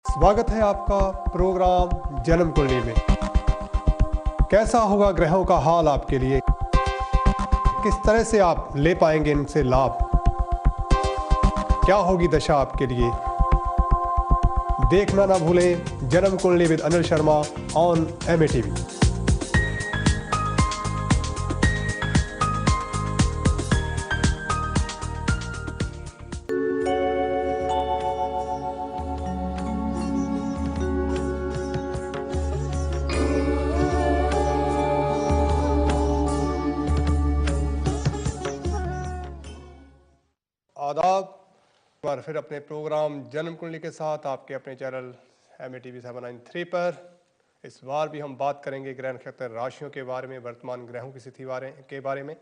स्वागत है आपका प्रोग्राम जन्म कुंडली में। कैसा होगा ग्रहों का हाल आपके लिए, किस तरह से आप ले पाएंगे इनसे लाभ, क्या होगी दशा आपके लिए। देखना ना भूलें जन्म कुंडली with Anil Sharma on MATV। आदाब, बार फिर अपने प्रोग्राम जन्म कुंडली के साथ आपके अपने चैनल MATV 793 पर। इस बार भी हम बात करेंगे ग्रह नक्षत्र राशियों के बारे में, वर्तमान ग्रहों की स्थिति के बारे में।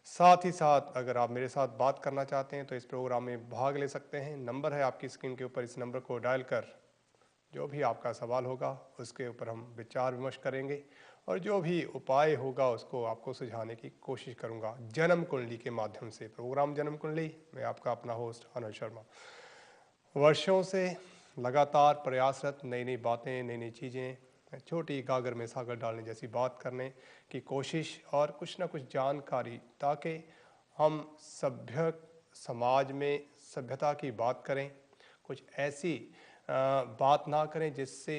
साथ ही साथ अगर आप मेरे साथ बात करना चाहते हैं तो इस प्रोग्राम में भाग ले सकते हैं। नंबर है आपकी स्क्रीन के ऊपर, इस नंबर को डायल कर जो भी आपका सवाल होगा उसके ऊपर हम विचार विमर्श करेंगे और जो भी उपाय होगा उसको आपको सुझाने की कोशिश करूंगा जन्म कुंडली के माध्यम से। प्रोग्राम जन्म कुंडली, मैं आपका अपना होस्ट अनिल शर्मा। वर्षों से लगातार प्रयासरत नई नई बातें, नई नई चीज़ें, छोटी गागर में सागर डालने जैसी बात करने की कोशिश और कुछ ना कुछ जानकारी, ताकि हम सभ्य समाज में सभ्यता की बात करें, कुछ ऐसी बात ना करें जिससे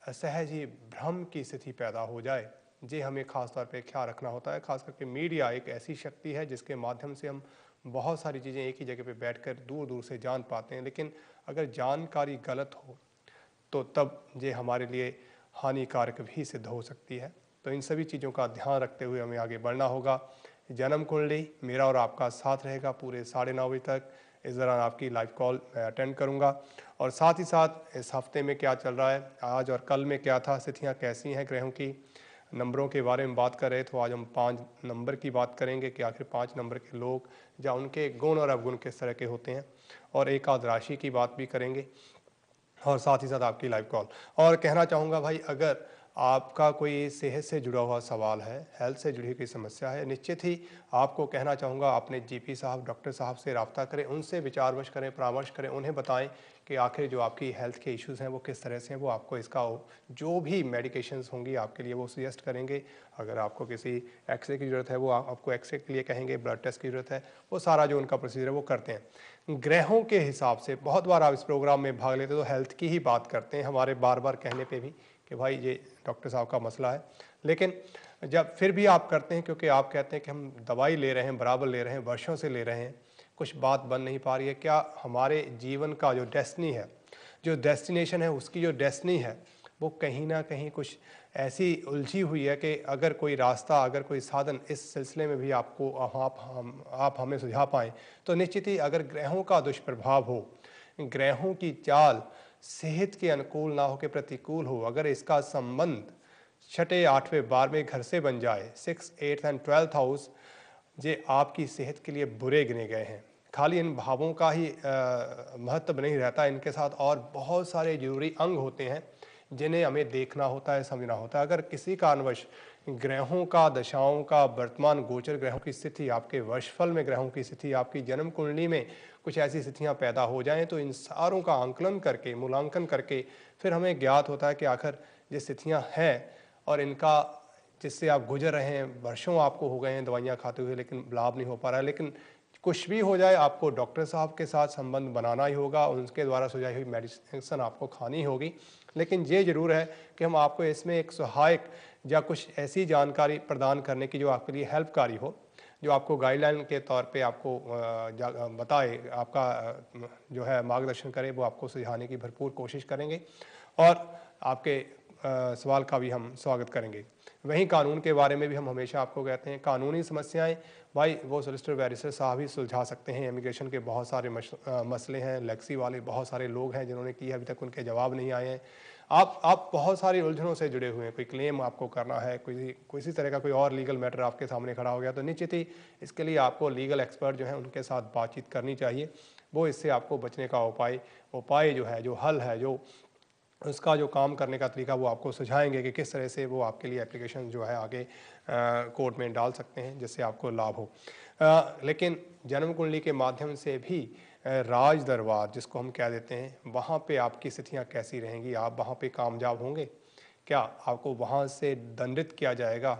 असहज ही भ्रम की स्थिति पैदा हो जाए। ये हमें ख़ास तौर पे ख्याल रखना होता है। खास करके मीडिया एक ऐसी शक्ति है जिसके माध्यम से हम बहुत सारी चीज़ें एक ही जगह पे बैठकर दूर दूर से जान पाते हैं, लेकिन अगर जानकारी गलत हो तो तब ये हमारे लिए हानिकारक भी सिद्ध हो सकती है। तो इन सभी चीज़ों का ध्यान रखते हुए हमें आगे बढ़ना होगा। जन्म कुंडली मेरा और आपका साथ रहेगा पूरे 9:30 बजे तक। इस दौरान आपकी लाइव कॉल मैं अटेंड करूंगा और साथ ही साथ इस हफ्ते में क्या चल रहा है, आज और कल में क्या था, स्थितियाँ कैसी हैं ग्रहों की, नंबरों के बारे में बात कर रहे तो आज हम 5 नंबर की बात करेंगे कि आखिर 5 नंबर के लोग या उनके गुण और अवगुण किस तरह के होते हैं, और एक आध राशि की बात भी करेंगे और साथ ही साथ आपकी लाइव कॉल। और कहना चाहूँगा भाई, अगर आपका कोई सेहत से जुड़ा हुआ सवाल है, हेल्थ से जुड़ी कोई समस्या है, निश्चित ही आपको कहना चाहूँगा अपने GP साहब, डॉक्टर साहब से रब्ता करें, उनसे विचार विमर्श करें, परामर्श करें, उन्हें बताएं कि आखिर जो आपकी हेल्थ के इश्यूज़ हैं वो किस तरह से हैं। वो आपको इसका जो भी मेडिकेशंस होंगी आपके लिए वो सजेस्ट करेंगे। अगर आपको किसी एक्सरे की ज़रूरत है वो आपको एक्सरे के लिए कहेंगे, ब्लड टेस्ट की ज़रूरत है, वो सारा जो उनका प्रोसीजर है वो करते हैं। ग्रहों के हिसाब से बहुत बार आप इस प्रोग्राम में भाग लेते तो हेल्थ की ही बात करते हैं, हमारे बार बार कहने पे भी कि भाई ये डॉक्टर साहब का मसला है, लेकिन जब फिर भी आप करते हैं क्योंकि आप कहते हैं कि हम दवाई ले रहे हैं, बराबर ले रहे हैं, वर्षों से ले रहे हैं, कुछ बात बन नहीं पा रही है। क्या हमारे जीवन का जो डेस्टिनी है, जो डेस्टिनेशन है, उसकी जो डेस्टिनी है वो कहीं ना कहीं कुछ ऐसी उलझी हुई है कि अगर कोई रास्ता, अगर कोई साधन इस सिलसिले में भी आपको आप हमें सुझा पाएँ तो निश्चित ही, अगर ग्रहों का दुष्प्रभाव हो, ग्रहों की चाल सेहत के अनुकूल ना हो के प्रतिकूल हो, अगर इसका संबंध 6, 8वें, 12वें घर से बन जाए, 6, 8 एंड 12th हाउस, ये आपकी सेहत के लिए बुरे गिने गए हैं। खाली इन भावों का ही महत्व नहीं रहता, इनके साथ और बहुत सारे जरूरी अंग होते हैं जिन्हें हमें देखना होता है, समझना होता है। अगर किसी कारणवश ग्रहों का, दशाओं का, वर्तमान गोचर ग्रहों की स्थिति, आपके वर्षफल में ग्रहों की स्थिति, आपकी जन्म कुंडली में कुछ ऐसी स्थितियां पैदा हो जाएं तो इन सारों का आंकलन करके, मूल्यांकन करके फिर हमें ज्ञात होता है कि आखिर ये स्थितियां हैं और इनका, जिससे आप गुजर रहे हैं, वर्षों आपको हो गए हैं दवाइयाँ खाते हुए लेकिन लाभ नहीं हो पा रहा है। लेकिन कुछ भी हो जाए, आपको डॉक्टर साहब के साथ संबंध बनाना ही होगा, उनके द्वारा सुझाई हुई मेडिसिन आपको खानी होगी। लेकिन ये ज़रूर है कि हम आपको इसमें एक सहायक या कुछ ऐसी जानकारी प्रदान करने की जो आपके लिए हेल्पकारी हो, जो आपको गाइडलाइन के तौर पे आपको बताए, आपका जो है मार्गदर्शन करे, वो आपको सुझाने की भरपूर कोशिश करेंगे और आपके सवाल का भी हम स्वागत करेंगे। वहीं कानून के बारे में भी हम हमेशा आपको कहते हैं, कानूनी समस्याएं भाई वो सोलिसिटर बैरिस्टर साहब ही सुलझा सकते हैं। इमिग्रेशन के बहुत सारे मसले हैं, लेक्सी वाले बहुत सारे लोग हैं जिन्होंने की, अभी तक उनके जवाब नहीं आए हैं। आप बहुत सारी उलझनों से जुड़े हुए हैं, कोई क्लेम आपको करना है, किसी तरह का कोई और लीगल मैटर आपके सामने खड़ा हो गया, तो निश्चित ही इसके लिए आपको लीगल एक्सपर्ट जो है उनके साथ बातचीत करनी चाहिए। वो इससे आपको बचने का उपाय जो है, जो हल है, जो उसका जो काम करने का तरीका वो आपको सुझाएंगे कि किस तरह से वो आपके लिए एप्लीकेशन जो है आगे कोर्ट में डाल सकते हैं जिससे आपको लाभ हो। लेकिन जन्म कुंडली के माध्यम से भी राज दरबार जिसको हम कह देते हैं, वहाँ पे आपकी स्थितियाँ कैसी रहेंगी? आप वहाँ पे कामयाब होंगे? क्या आपको वहाँ से दंडित किया जाएगा?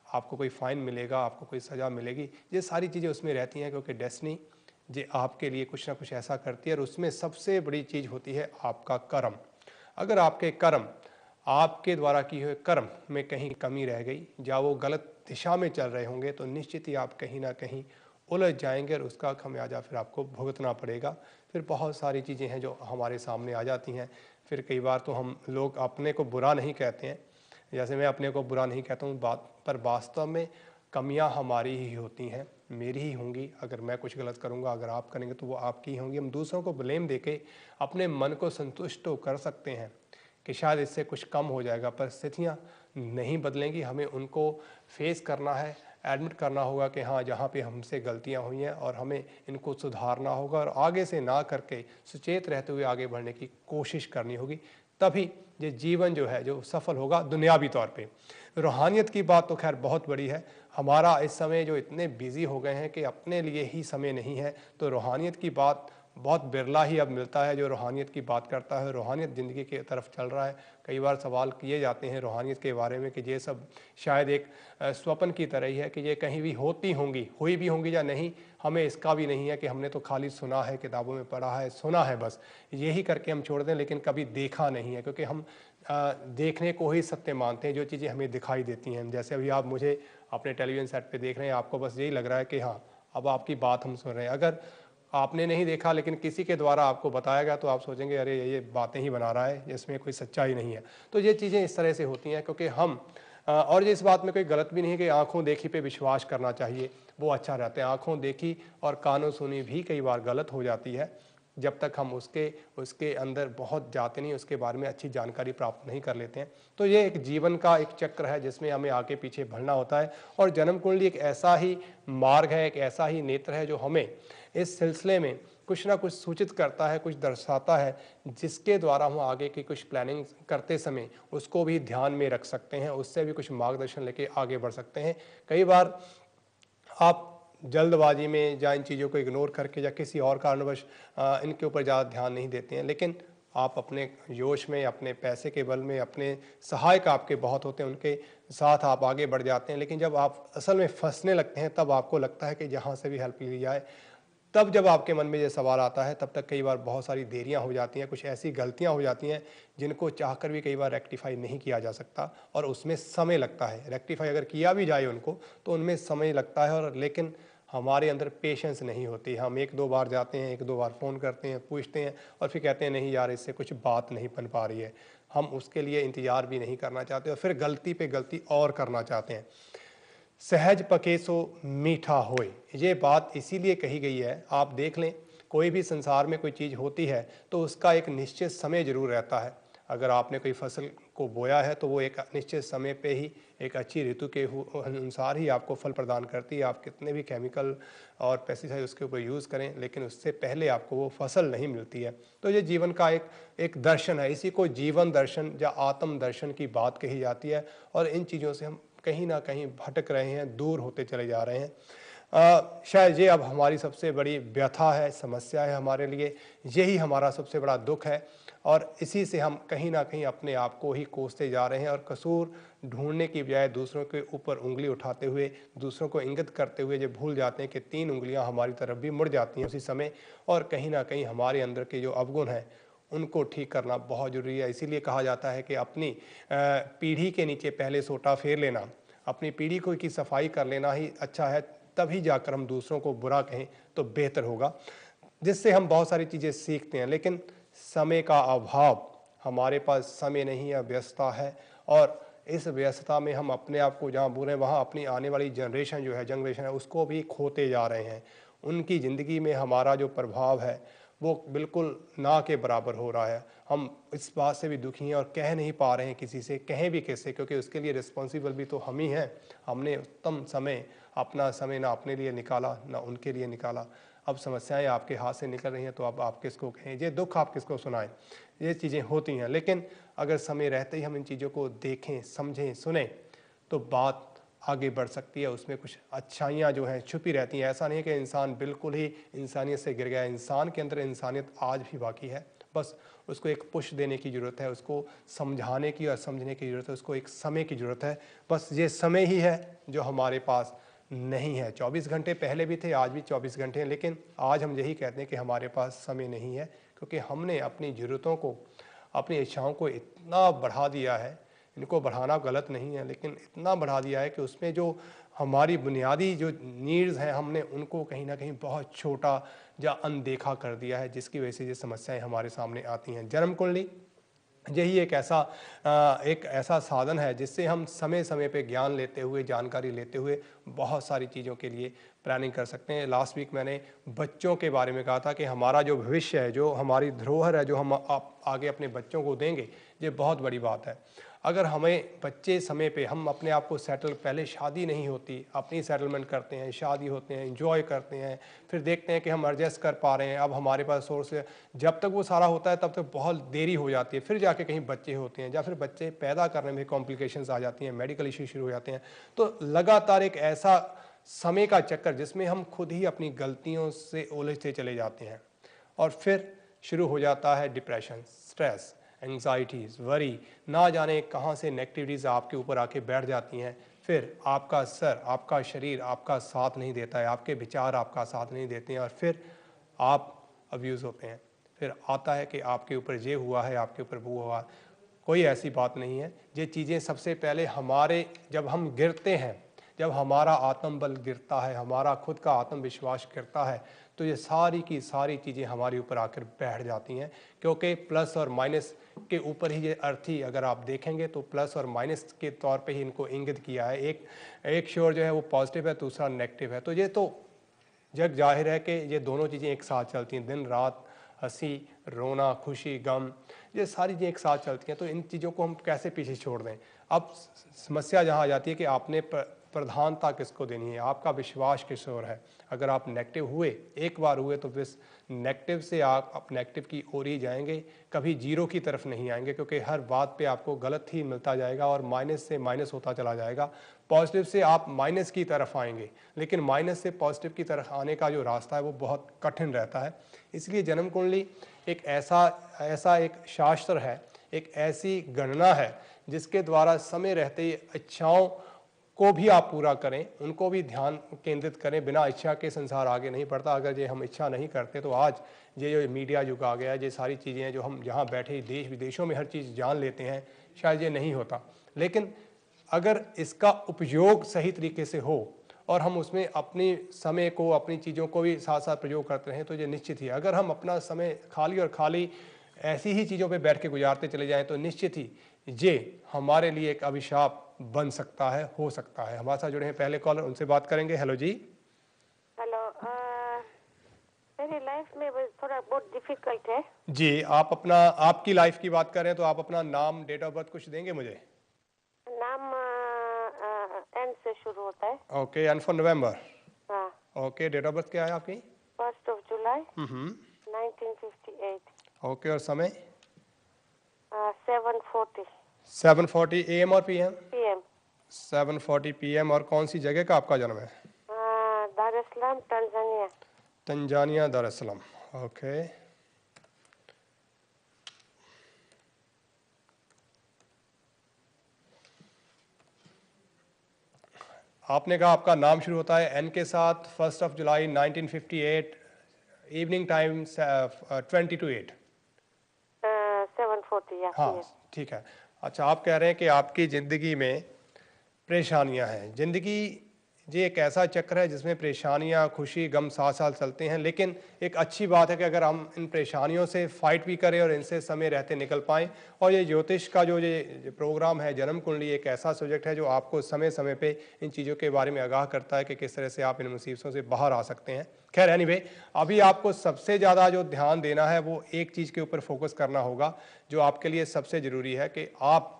आपको कोई फ़ाइन मिलेगा? आपको कोई सज़ा मिलेगी? ये सारी चीज़ें उसमें रहती हैं, क्योंकि डेस्टिनी ये आपके लिए कुछ ना कुछ ऐसा करती है। और उसमें सबसे बड़ी चीज़ होती है आपका कर्म। अगर आपके कर्म, आपके द्वारा किए हुए कर्म में कहीं कमी रह गई, या वो गलत दिशा में चल रहे होंगे, तो निश्चित ही आप कहीं ना कहीं उलझ जाएंगे और उसका खमियाजा फिर आपको भुगतना पड़ेगा। फिर बहुत सारी चीज़ें हैं जो हमारे सामने आ जाती हैं। फिर कई बार तो हम लोग अपने को बुरा नहीं कहते हैं, जैसे मैं अपने को बुरा नहीं कहता हूँ बात पर, वास्तव में कमियां हमारी ही होती हैं, मेरी ही होंगी। अगर मैं कुछ गलत करूँगा, अगर आप करेंगे तो वो आपकी ही होंगी। हम दूसरों को ब्लेम देके अपने मन को संतुष्ट तो कर सकते हैं कि शायद इससे कुछ कम हो जाएगा, पर स्थितियाँ नहीं बदलेंगी। हमें उनको फेस करना है, एडमिट करना होगा कि हाँ, जहाँ पे हमसे गलतियाँ हुई हैं और हमें इनको सुधारना होगा, और आगे से ना करके सचेत रहते हुए आगे बढ़ने की कोशिश करनी होगी। तभी ये जीवन जो है जो सफल होगा दुनियावी तौर पे। रूहानियत की बात तो खैर बहुत बड़ी है। हमारा इस समय जो इतने बिजी हो गए हैं कि अपने लिए ही समय नहीं है, तो रूहानियत की बात बहुत बिरला ही अब मिलता है जो रूहानियत की बात करता है, रूहानियत ज़िंदगी की तरफ चल रहा है। कई बार सवाल किए जाते हैं रूहानियत के बारे में कि ये सब शायद एक स्वप्न की तरह ही है, कि ये कहीं भी होती होंगी, हुई भी होंगी या नहीं, हमें इसका भी नहीं है कि हमने तो खाली सुना है, किताबों में पढ़ा है, सुना है, बस यही करके हम छोड़ दें, लेकिन कभी देखा नहीं है। क्योंकि हम देखने को ही सत्य मानते हैं, जो चीज़ें हमें दिखाई देती हैं। जैसे अभी आप मुझे अपने टेलीविज़न सेट पे देख रहे हैं, आपको बस यही लग रहा है कि हाँ, अब आपकी बात हम सुन रहे हैं। अगर आपने नहीं देखा लेकिन किसी के द्वारा आपको बताया गया, तो आप सोचेंगे अरे ये बातें ही बना रहा है, इसमें कोई सच्चाई नहीं है। तो ये चीज़ें इस तरह से होती हैं, क्योंकि हम और इस बात में कोई गलत भी नहीं है कि आंखों देखी पे विश्वास करना चाहिए, वो अच्छा रहता है। आंखों देखी और कानों सुनी भी कई बार गलत हो जाती है, जब तक हम उसके अंदर बहुत जाते नहीं, उसके बारे में अच्छी जानकारी प्राप्त नहीं कर लेते हैं। तो ये एक जीवन का एक चक्र है जिसमें हमें आगे पीछे बढ़ना होता है। और जन्म कुंडली एक ऐसा ही मार्ग है, एक ऐसा ही नेत्र है जो हमें इस सिलसिले में कुछ ना कुछ सूचित करता है, कुछ दर्शाता है, जिसके द्वारा हम आगे की कुछ प्लानिंग करते समय उसको भी ध्यान में रख सकते हैं, उससे भी कुछ मार्गदर्शन लेके आगे बढ़ सकते हैं। कई बार आप जल्दबाजी में या इन चीज़ों को इग्नोर करके या किसी और कारणवश इनके ऊपर ज़्यादा ध्यान नहीं देते हैं, लेकिन आप अपने जोश में, अपने पैसे के बल में, अपने सहायक आपके बहुत होते हैं, उनके साथ आप आगे बढ़ जाते हैं। लेकिन जब आप असल में फंसने लगते हैं, तब आपको लगता है कि जहाँ से भी हेल्प ली जाए, तब जब आपके मन में ये सवाल आता है, तब तक कई बार बहुत सारी देरियां हो जाती हैं, कुछ ऐसी गलतियां हो जाती हैं जिनको चाहकर भी कई बार रेक्टिफाई नहीं किया जा सकता, और उसमें समय लगता है। रेक्टिफाई अगर किया भी जाए उनको, तो उनमें समय लगता है, और लेकिन हमारे अंदर पेशेंस नहीं होती। हम एक दो बार जाते हैं, एक दो बार फ़ोन करते हैं, पूछते हैं, और फिर कहते हैं नहीं यार, इससे कुछ बात नहीं बन पा रही है। हम उसके लिए इंतज़ार भी नहीं करना चाहते, और फिर गलती पे गलती और करना चाहते हैं। सहज पके सो मीठा होए, ये बात इसीलिए कही गई है। आप देख लें, कोई भी संसार में कोई चीज़ होती है तो उसका एक निश्चित समय जरूर रहता है। अगर आपने कोई फसल को बोया है तो वो एक निश्चित समय पे ही, एक अच्छी ऋतु के अनुसार ही आपको फल प्रदान करती है। आप कितने भी केमिकल और पेस्टिसाइड उसके ऊपर यूज़ करें, लेकिन उससे पहले आपको वो फसल नहीं मिलती है। तो ये जीवन का एक दर्शन है, इसी को जीवन दर्शन या आत्म दर्शन की बात कही जाती है। और इन चीज़ों से हम कहीं ना कहीं भटक रहे हैं, दूर होते चले जा रहे हैं। शायद ये अब हमारी सबसे बड़ी व्यथा है, समस्या है हमारे लिए, यही हमारा सबसे बड़ा दुख है। और इसी से हम कहीं ना कहीं अपने आप को ही कोसते जा रहे हैं, और कसूर ढूंढने की बजाय दूसरों के ऊपर उंगली उठाते हुए, दूसरों को इंगित करते हुए, ये भूल जाते हैं कि तीन उंगलियां हमारी तरफ भी मुड़ जाती हैं उसी समय। और कहीं ना कहीं हमारे अंदर के जो अवगुण हैं उनको ठीक करना बहुत ज़रूरी है। इसीलिए कहा जाता है कि अपनी पीढ़ी के नीचे पहले सोटा फेर लेना, अपनी पीढ़ी को की सफाई कर लेना ही अच्छा है, तभी जाकर हम दूसरों को बुरा कहें तो बेहतर होगा, जिससे हम बहुत सारी चीज़ें सीखते हैं। लेकिन समय का अभाव, हमारे पास समय नहीं है, व्यस्तता है, और इस व्यस्तता में हम अपने आप को जहाँ भूल रहे हैं, वहाँ अपनी आने वाली जनरेशन है उसको भी खोते जा रहे हैं। उनकी ज़िंदगी में हमारा जो प्रभाव है वो बिल्कुल ना के बराबर हो रहा है। हम इस बात से भी दुखी हैं, और कह नहीं पा रहे हैं किसी से, कहें भी कैसे, क्योंकि उसके लिए रिस्पॉन्सिबल भी तो हम ही हैं। हमने उत्तम समय, अपना समय ना अपने लिए निकाला, ना उनके लिए निकाला। अब समस्याएं आपके हाथ से निकल रही हैं, तो अब आप किसको कहें, ये दुख आप किसको सुनाएं। ये चीज़ें होती हैं, लेकिन अगर समय रहते ही हम इन चीज़ों को देखें, समझें, सुने, तो बात आगे बढ़ सकती है, उसमें कुछ अच्छाइयाँ जो हैं छुपी रहती हैं। ऐसा नहीं है कि इंसान बिल्कुल ही इंसानियत से गिर गया, इंसान के अंदर इंसानियत आज भी बाकी है, बस उसको एक पुश देने की ज़रूरत है, उसको समझाने की और समझने की ज़रूरत है, उसको एक समय की ज़रूरत है। बस ये समय ही है जो हमारे पास नहीं है। 24 घंटे पहले भी थे, आज भी 24 घंटे हैं, लेकिन आज हम यही कहते हैं कि हमारे पास समय नहीं है, क्योंकि हमने अपनी ज़रूरतों को, अपनी इच्छाओं को इतना बढ़ा दिया है। इनको बढ़ाना गलत नहीं है, लेकिन इतना बढ़ा दिया है कि उसमें जो हमारी बुनियादी जो नीड्स हैं, हमने उनको कहीं ना कहीं बहुत छोटा या अनदेखा कर दिया है, जिसकी वजह से ये समस्याएं हमारे सामने आती हैं। जन्म कुंडली यही एक ऐसा साधन है जिससे हम समय समय पे ज्ञान लेते हुए, जानकारी लेते हुए बहुत सारी चीज़ों के लिए प्लानिंग कर सकते हैं। लास्ट वीक मैंने बच्चों के बारे में कहा था कि हमारा जो भविष्य है, जो हमारी धरोहर है, जो हम आगे अपने बच्चों को देंगे, ये बहुत बड़ी बात है। अगर हमें बच्चे समय पे, हम अपने आप को सेटल, पहले शादी नहीं होती, अपनी सेटलमेंट करते हैं, शादी होते हैं, एंजॉय करते हैं, फिर देखते हैं कि हम एडजस्ट कर पा रहे हैं, अब हमारे पास सोर्स है, जब तक वो सारा होता है तब तक बहुत देरी हो जाती है, फिर जाके कहीं बच्चे होते हैं, या फिर बच्चे पैदा करने में कॉम्प्लिकेशंस आ जाती हैं, मेडिकल इश्यू शुरू हो जाते हैं। तो लगातार एक ऐसा समय का चक्कर जिसमें हम खुद ही अपनी गलतियों से उलझते चले जाते हैं, और फिर शुरू हो जाता है डिप्रेशन, स्ट्रेस, एंग्जाइटीज़, वरी, ना जाने कहाँ से नेगेटिविटीज़ आपके ऊपर आके बैठ जाती हैं। फिर आपका सर, आपका शरीर आपका साथ नहीं देता है, आपके विचार आपका साथ नहीं देते हैं, और फिर आप अब्यूज़ होते हैं। फिर आता है कि आपके ऊपर ये हुआ है, आपके ऊपर वो हुआ। कोई ऐसी बात नहीं है। ये चीज़ें सबसे पहले हमारे, जब हम गिरते हैं, जब हमारा आत्मबल गिरता है, हमारा खुद का आत्मविश्वास गिरता है, तो ये सारी की सारी चीज़ें हमारे ऊपर आकर बैठ जाती हैं। क्योंकि प्लस और माइनस के ऊपर ही ये अर्थ ही, अगर आप देखेंगे तो प्लस और माइनस के तौर पे ही इनको इंगित किया है। एक शोर जो है वो पॉजिटिव है, दूसरा नेगेटिव है। तो ये तो जग जाहिर है कि ये दोनों चीज़ें एक साथ चलती हैं। दिन रात, हंसी, रोना, खुशी, गम, ये सारी चीज़ें एक साथ चलती हैं। तो इन चीज़ों को हम कैसे पीछे छोड़ दें? अब समस्या जहाँ आ जाती है कि आपने प्रधानता किसको देनी है, आपका विश्वास किस ओर है। अगर आप नेगेटिव हुए, एक बार हुए, तो फिर नेगेटिव से आप नेगेटिव की ओर ही जाएंगे, कभी जीरो की तरफ नहीं आएंगे, क्योंकि हर बात पे आपको गलत ही मिलता जाएगा और माइनस से माइनस होता चला जाएगा। पॉजिटिव से आप माइनस की तरफ आएंगे, लेकिन माइनस से पॉजिटिव की तरफ आने का जो रास्ता है वो बहुत कठिन रहता है। इसलिए जन्म कुंडली एक ऐसा एक शास्त्र है, एक ऐसी गणना है जिसके द्वारा समय रहते ही इच्छाओं को भी आप पूरा करें, उनको भी ध्यान केंद्रित करें। बिना इच्छा के संसार आगे नहीं बढ़ता। अगर ये हम इच्छा नहीं करते तो आज ये जो मीडिया युग आ गया है, ये सारी चीज़ें हैं जो हम यहाँ बैठे देश विदेशों में हर चीज़ जान लेते हैं, शायद ये नहीं होता। लेकिन अगर इसका उपयोग सही तरीके से हो और हम उसमें अपनी समय को, अपनी चीज़ों को भी साथ साथ प्रयोग करते रहें, तो ये निश्चित ही, अगर हम अपना समय खाली और खाली ऐसी ही चीज़ों पे बैठ के गुजारते चले जाएं, तो निश्चित ही ये हमारे लिए एक अभिशाप बन सकता है, हो सकता है। हमारे साथ जुड़े हैं पहले कॉलर, उनसे बात करेंगे। हेलो जी। हेलो, मेरी लाइफ में थोड़ा बहुत डिफिकल्ट है जी, आपकी लाइफ की बात करें तो आप अपना नाम, डेट ऑफ बर्थ कुछ देंगे मुझे? नाम एन से शुरू होता है। Okay, N for November. हाँ। ओके, डेट ऑफ बर्थ क्या है आपकी? 1 जुलाई 1958। ओके, और समय? 7:40 7:40 AM और PM? PM। 7:40 PM। और कौन सी जगह का आपका जन्म है? दार एस सलाम, तंजानिया। तंजानिया, दार एस सलाम। ओके, आपने कहा आपका नाम शुरू होता है एन के साथ, 1 जुलाई 1958, इवनिंग टाइम 20 to 8। 7:40 या हाँ, PM। ठीक है। अच्छा, आप कह रहे हैं कि आपकी ज़िंदगी में परेशानियां हैं। ज़िंदगी ये एक ऐसा चक्र है जिसमें परेशानियां, खुशी, गम साथ साथ चलते हैं, लेकिन एक अच्छी बात है कि अगर हम इन परेशानियों से फाइट भी करें और इनसे समय रहते निकल पाएँ। और ये ज्योतिष का जो ये प्रोग्राम है, जन्म कुंडली, एक ऐसा सब्जेक्ट है जो आपको समय समय पे इन चीज़ों के बारे में आगाह करता है कि किस तरह से आप इन मुसीबतों से बाहर आ सकते हैं। खैर, एनीवे, अभी आपको सबसे ज़्यादा जो ध्यान देना है वो एक चीज़ के ऊपर फोकस करना होगा, जो आपके लिए सबसे ज़रूरी है, कि आप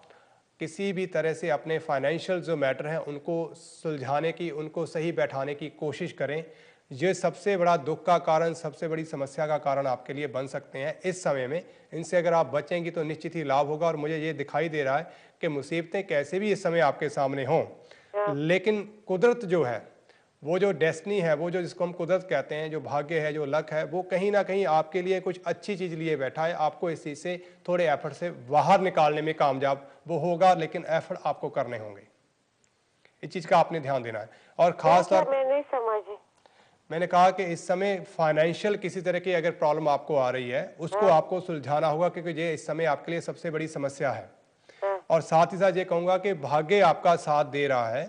किसी भी तरह से अपने फाइनेंशियल जो मैटर हैं उनको सुलझाने की, उनको सही बैठाने की कोशिश करें। ये सबसे बड़ा दुख का कारण, सबसे बड़ी समस्या का कारण आपके लिए बन सकते हैं इस समय में। इनसे अगर आप बचेंगी तो निश्चित ही लाभ होगा। और मुझे ये दिखाई दे रहा है कि मुसीबतें कैसे भी इस समय आपके सामने हों, लेकिन कुदरत जो है, वो जो डेस्टिनी है, वो जो जिसको हम कुदरत कहते हैं, जो भाग्य है, जो लक है, वो कहीं ना कहीं आपके लिए कुछ अच्छी चीज़ लिए बैठा है। आपको इस चीज़ से थोड़े एफर्ट से बाहर निकालने में कामयाब वो होगा, लेकिन एफर्ट आपको करने होंगे। इस चीज़ का आपने ध्यान देना है। और ख़ास तौर मैं नहीं समझी। मैंने कहा कि इस समय फाइनेंशियल किसी तरह की अगर प्रॉब्लम आपको आ रही है, उसको आपको सुलझाना होगा, क्योंकि ये इस समय आपके लिए सबसे बड़ी समस्या है। और साथ ही साथ ये कहूँगा कि भाग्य आपका साथ दे रहा है।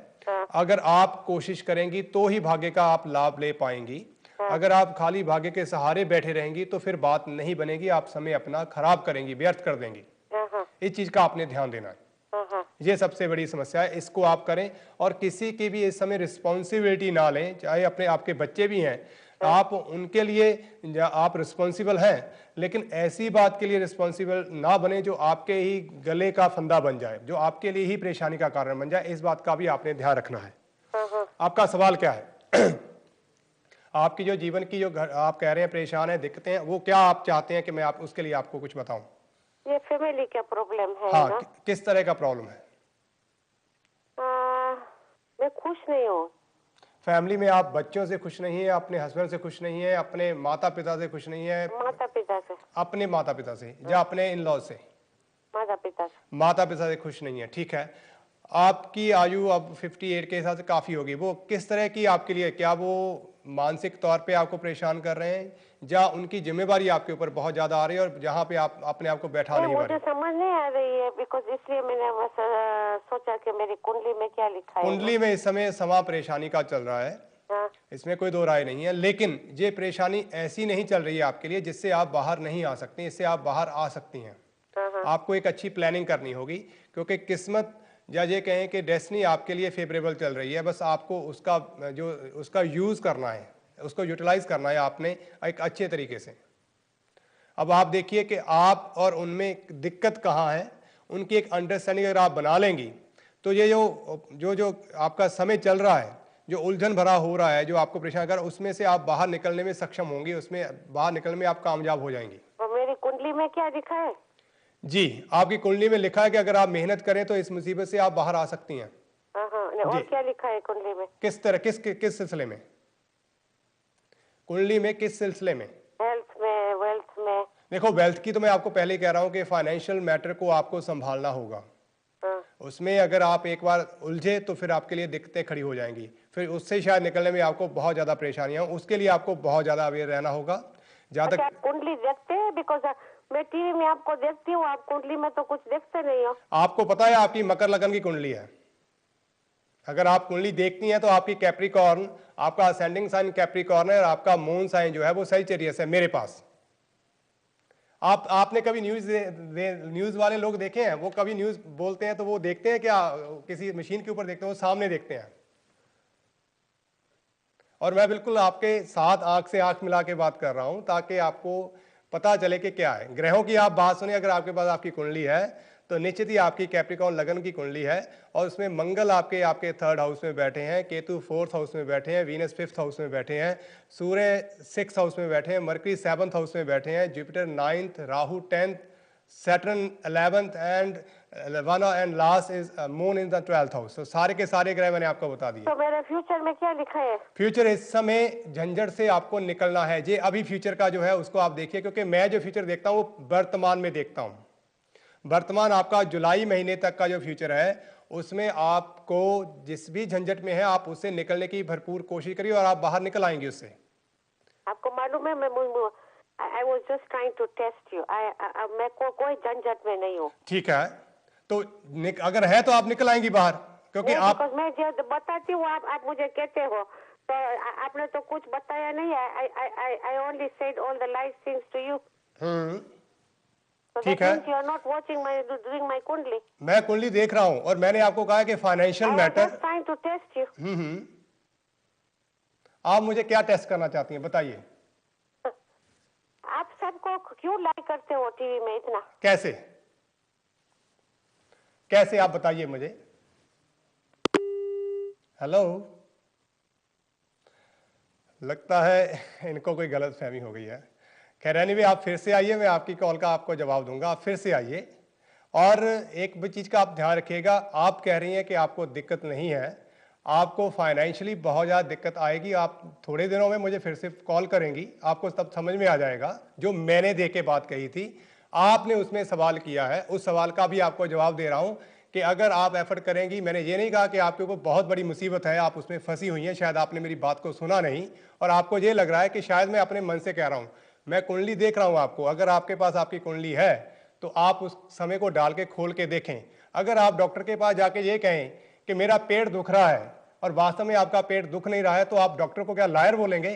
अगर आप कोशिश करेंगी तो ही भाग्य का आप लाभ ले पाएंगी। अगर आप खाली भाग्य के सहारे बैठे रहेंगी तो फिर बात नहीं बनेगी, आप समय अपना खराब करेंगी, व्यर्थ कर देंगी। इस चीज़ का आपने ध्यान देना है। ये सबसे बड़ी समस्या है, इसको आप करें। और किसी की भी इस समय रिस्पॉन्सिबिलिटी ना लें, चाहे अपने आपके बच्चे भी हैं, आप उनके लिए आप रिस्पॉन्सिबल हैं, लेकिन ऐसी बात के लिए रिस्पॉन्सिबल ना बने जो आपके ही गले का फंदा बन जाए, जो आपके लिए ही परेशानी का कारण बन जाए। इस बात का भी आपने ध्यान रखना है। आपका सवाल क्या है? आपकी जो जीवन की जो आप कह रहे हैं परेशान है, दिक्कतें हैं, वो क्या आप चाहते हैं कि मैं आप उसके लिए आपको कुछ बताऊं? ये फैमिली का प्रॉब्लम है हाँ, ना? किस तरह का प्रॉब्लम है? मैं खुश नहीं हूँ। फैमिली में आप बच्चों से खुश नहीं है, अपने हस्बैंड से खुश नहीं है, अपने माता पिता से खुश नहीं है? माता पिता से। अपने माता पिता से या अपने इन लॉ से? माता पिता से। माता पिता से खुश नहीं है, ठीक है। आपकी आयु अब 58 के हिसाब से काफ़ी होगी। वो किस तरह की आपके लिए, क्या वो मानसिक तौर पे आपको परेशान कर रहे हैं, या उनकी जिम्मेवारी आपके ऊपर बहुत ज़्यादा आ रही है और जहाँ पे आप अपने आप को बैठा नहीं पा मुझे रहे? समझ नहीं आ रही है, बिकॉज इसलिए मैंने बस सोचा कि मेरी कुंडली में क्या लिखा है। कुंडली में इस समय समा परेशानी का चल रहा है, इसमें कोई दो राय नहीं है, लेकिन ये परेशानी ऐसी नहीं चल रही है आपके लिए जिससे आप बाहर नहीं आ सकती। इससे आप बाहर आ सकती हैं। आपको एक अच्छी प्लानिंग करनी होगी, क्योंकि किस्मत या ये कहें कि डेस्टिनी आपके लिए फेवरेबल चल रही है। बस आपको उसका यूज़ करना है, उसको यूटिलाइज करना है आपने एक अच्छे तरीके से। अब आप देखिए कि आप और उनमें दिक्कत कहाँ है, उनकी एक अंडरस्टैंडिंग अगर आप बना लेंगी तो ये जो आपका समय चल रहा है, जो उलझन भरा हो रहा है, जो आपको परेशान कर, उसमें से आप बाहर निकलने में सक्षम होंगी, उसमें बाहर निकलने में आप कामयाब हो जाएंगी। और मेरी कुंडली में क्या लिखा है? जी, आपकी कुंडली में लिखा है कि अगर आप मेहनत करें तो इस मुसीबत से आप बाहर आ सकती हैं। और क्या लिखा है कुंडली में? किस तरह, किस सिलसिले में? कुंडली में किस सिलसिले में? हेल्थ में, वेल्थ में। देखो, वेल्थ की तो मैं आपको पहले ही कह रहा हूं कि फाइनेंशियल मैटर को आपको संभालना होगा। उसमें अगर आप एक बार उलझे तो फिर आपके लिए दिक्कतें खड़ी हो जाएंगी, फिर उससे शायद निकलने में आपको बहुत ज्यादा परेशानियां, उसके लिए आपको बहुत ज्यादा अवेयर रहना होगा। जहां तक आप कुंडली देखते हैं, बिकॉज मैं टीवी में आपको देखती हूँ, आप कुंडली में तो कुछ देखते नहीं हो। आपको पता है आपकी मकर लगन की कुंडली है। अगर आप कुंडली देखती हैं तो आपकी कैप्रिकॉर्न, आपका असेंडिंग साइन कैप्रिकॉर्न है और आपका मून साइन जो है वो सजिटेरियस है मेरे पास। आपने कभी न्यूज वाले लोग देखे हैं? वो कभी न्यूज बोलते हैं तो वो देखते हैं क्या किसी मशीन के ऊपर देखते हैं? वो सामने देखते हैं। और मैं बिल्कुल आपके साथ आंख से आंख मिला के बात कर रहा हूं ताकि आपको पता चले कि क्या है। ग्रहों की आप बात सुने, अगर आपके पास आपकी कुंडली है तो निश्चित ही आपकी कैप्रिकॉर्न लगन की कुंडली है, और उसमें मंगल आपके 3rd हाउस में बैठे हैं, केतु 4th हाउस में बैठे हैं, वीनस 5th हाउस में बैठे हैं, सूर्य 6th हाउस में बैठे हैं, मरकरी 7th हाउस में बैठे हैं, Jupiter 9th, Rahu 10th, Saturn 11th and one and last is moon in the 12th house. तो सारे के सारे ग्रह मैंने आपको बता दिए। तो मेरे फ्यूचर में क्या लिखा है? फ्यूचर इस समय झंझट से आपको निकलना है। जे अभी फ्यूचर का जो है उसको आप देखिए, क्योंकि मैं जो फ्यूचर देखता हूं वो वर्तमान में देखता हूं। वर्तमान आपका जुलाई महीने तक का जो फ्यूचर है उसमें आपको जिस भी झंझट में है आप उससे निकलने की भरपूर कोशिश करिए और आप बाहर निकल आएंगे उससे। आपको मालूम है, I was just trying to test you. मैं कोई झंझट में नहीं हूँ। ठीक है, तो अगर है तो आप निकल आएंगी बाहर, क्योंकि आप मैं जब बताती हूँ आप मुझे कहते हो, तो आपने तो कुछ बताया नहीं। I only said all the nice things to you. ठीक है, you are not watching doing my कुंडली। मैं कुंडली देख रहा हूँ और मैंने आपको कहा कि financial matter. just trying to test you. आप मुझे क्या टेस्ट करना चाहती हैं बताइए? आप सबको क्यों लाइक करते हो टीवी में इतना? कैसे आप बताइए मुझे। हेलो, लगता है इनको कोई गलत फहमी हो गई है। खैर एनीवे, आप फिर से आइए, मैं आपकी कॉल का आपको जवाब दूंगा। आप फिर से आइए और एक भी चीज का आप ध्यान रखिएगा। आप कह रही हैं कि आपको दिक्कत नहीं है, आपको फाइनेंशियली बहुत ज़्यादा दिक्कत आएगी। आप थोड़े दिनों में मुझे फिर से कॉल करेंगी, आपको तब समझ में आ जाएगा जो मैंने दे के बात कही थी। आपने उसमें सवाल किया है, उस सवाल का भी आपको जवाब दे रहा हूं कि अगर आप एफर्ट करेंगी, मैंने ये नहीं कहा कि आपके ऊपर बहुत बड़ी मुसीबत है, आप उसमें फंसी हुई हैं, शायद आपने मेरी बात को सुना नहीं और आपको ये लग रहा है कि शायद मैं अपने मन से कह रहा हूं। मैं कुंडली देख रहा हूं आपको, अगर आपके पास आपकी कुंडली है तो आप उस समय को डाल के खोल के देखें। अगर आप डॉक्टर के पास जाके ये कहें कि मेरा पेट दुख रहा है और वास्तव में आपका पेट दुख नहीं रहा है, तो आप डॉक्टर को क्या लायर बोलेंगे?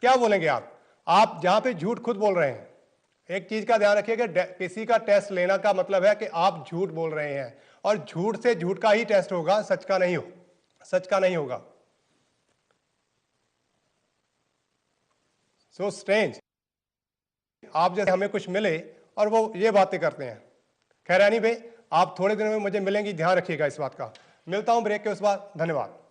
क्या बोलेंगे आप जहां पे झूठ खुद बोल रहे हैं। एक चीज का ध्यान रखिए कि किसी का टेस्ट लेना का मतलब है कि आप झूठ बोल रहे हैं और झूठ से झूठ का ही टेस्ट होगा, सच का नहीं होगा। सो स्ट्रेंज, आप जैसे हमें कुछ मिले और वो ये बातें करते हैं। खैर एनी वे, आप थोड़े दिनों में मुझे मिलेंगी, ध्यान रखिएगा इस बात का। मिलता हूं ब्रेक के उस बाद। धन्यवाद।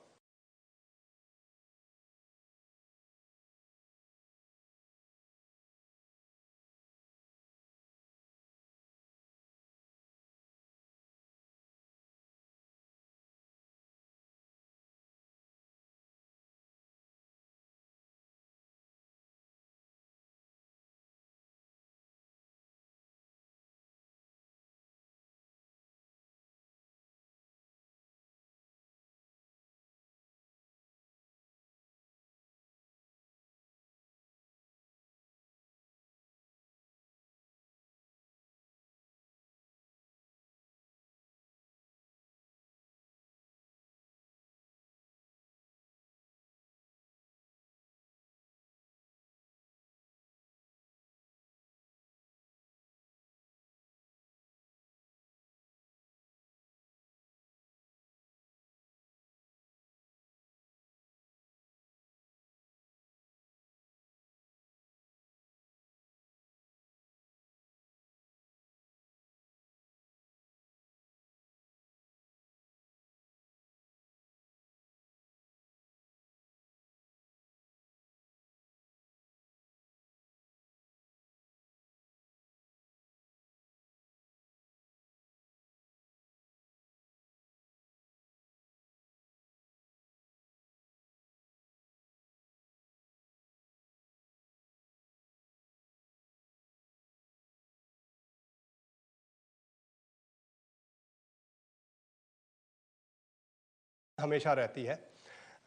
हमेशा रहती है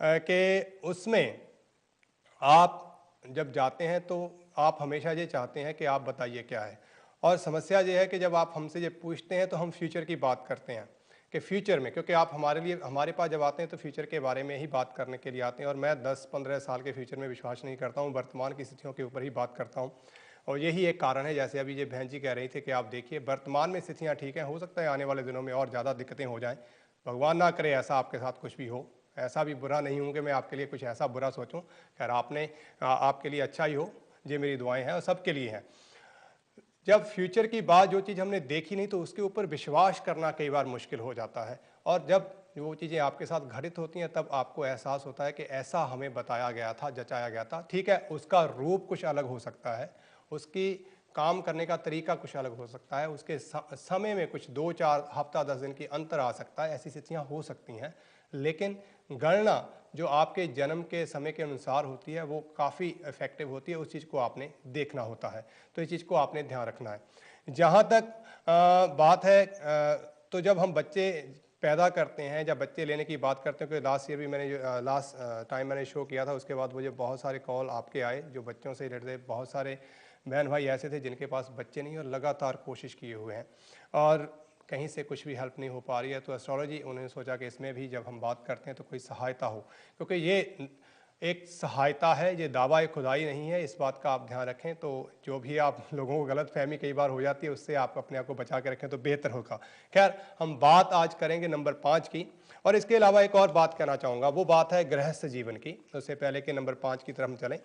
कि उसमें आप जब जाते हैं तो आप हमेशा ये चाहते हैं कि आप बताइए क्या है। और समस्या ये है कि जब आप हमसे ये पूछते हैं तो हम फ्यूचर की बात करते हैं कि फ्यूचर में, क्योंकि आप हमारे पास जब आते हैं तो फ्यूचर के बारे में ही बात करने के लिए आते हैं और मैं 10-15 साल के फ्यूचर में विश्वास नहीं करता हूँ, वर्तमान की स्थितियों के ऊपर ही बात करता हूँ। और यही एक कारण है, जैसे अभी ये बहन जी कह रही थी कि आप देखिए वर्तमान में स्थितियाँ ठीक हैं, हो सकता है आने वाले दिनों में और ज़्यादा दिक्कतें हो जाएँ। भगवान ना करे ऐसा आपके साथ कुछ भी हो। ऐसा भी बुरा नहीं हूँ कि मैं आपके लिए कुछ ऐसा बुरा सोचूं। खैर आपके लिए अच्छा ही हो, ये मेरी दुआएं हैं और सबके लिए हैं। जब फ्यूचर की बात, जो चीज़ हमने देखी नहीं, तो उसके ऊपर विश्वास करना कई बार मुश्किल हो जाता है। और जब वो चीज़ें आपके साथ घटित होती हैं तब आपको एहसास होता है कि ऐसा हमें बताया गया था, जचाया गया था। ठीक है, उसका रूप कुछ अलग हो सकता है, उसकी काम करने का तरीका कुछ अलग हो सकता है, उसके समय में कुछ 2-4 हफ्ता 10 दिन की अंतर आ सकता है, ऐसी स्थितियाँ हो सकती हैं। लेकिन गणना जो आपके जन्म के समय के अनुसार होती है वो काफ़ी इफेक्टिव होती है, उस चीज़ को आपने देखना होता है, तो इस चीज़ को आपने ध्यान रखना है। जहाँ तक बात है, तो जब हम बच्चे पैदा करते हैं, जब बच्चे लेने की बात करते हैं, क्योंकि लास्ट ईयर भी मैंने लास्ट टाइम मैंने शो किया था, उसके बाद मुझे बहुत सारे कॉल आपके आए जो बच्चों से रिलेटेड। बहुत सारे बहन भाई ऐसे थे जिनके पास बच्चे नहीं और लगातार कोशिश किए हुए हैं और कहीं से कुछ भी हेल्प नहीं हो पा रही है। तो एस्ट्रोलॉजी, उन्होंने सोचा कि इसमें भी जब हम बात करते हैं तो कोई सहायता हो, क्योंकि ये एक सहायता है, ये दावा खुदाई नहीं है, इस बात का आप ध्यान रखें। तो जो भी आप लोगों को गलत फहमी कई बार हो जाती है, उससे आप अपने आप को बचा के रखें तो बेहतर होगा। खैर, हम बात आज करेंगे नंबर 5 की, और इसके अलावा एक और बात कहना चाहूँगा, वो बात है गृहस्थ जीवन की। उससे पहले कि नंबर 5 की तरफ हम चलें,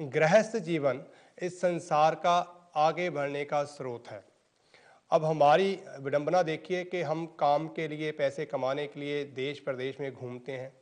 गृहस्थ जीवन इस संसार का आगे बढ़ने का स्रोत है। अब हमारी विडंबना देखिए कि हम काम के लिए, पैसे कमाने के लिए देश प्रदेश में घूमते हैं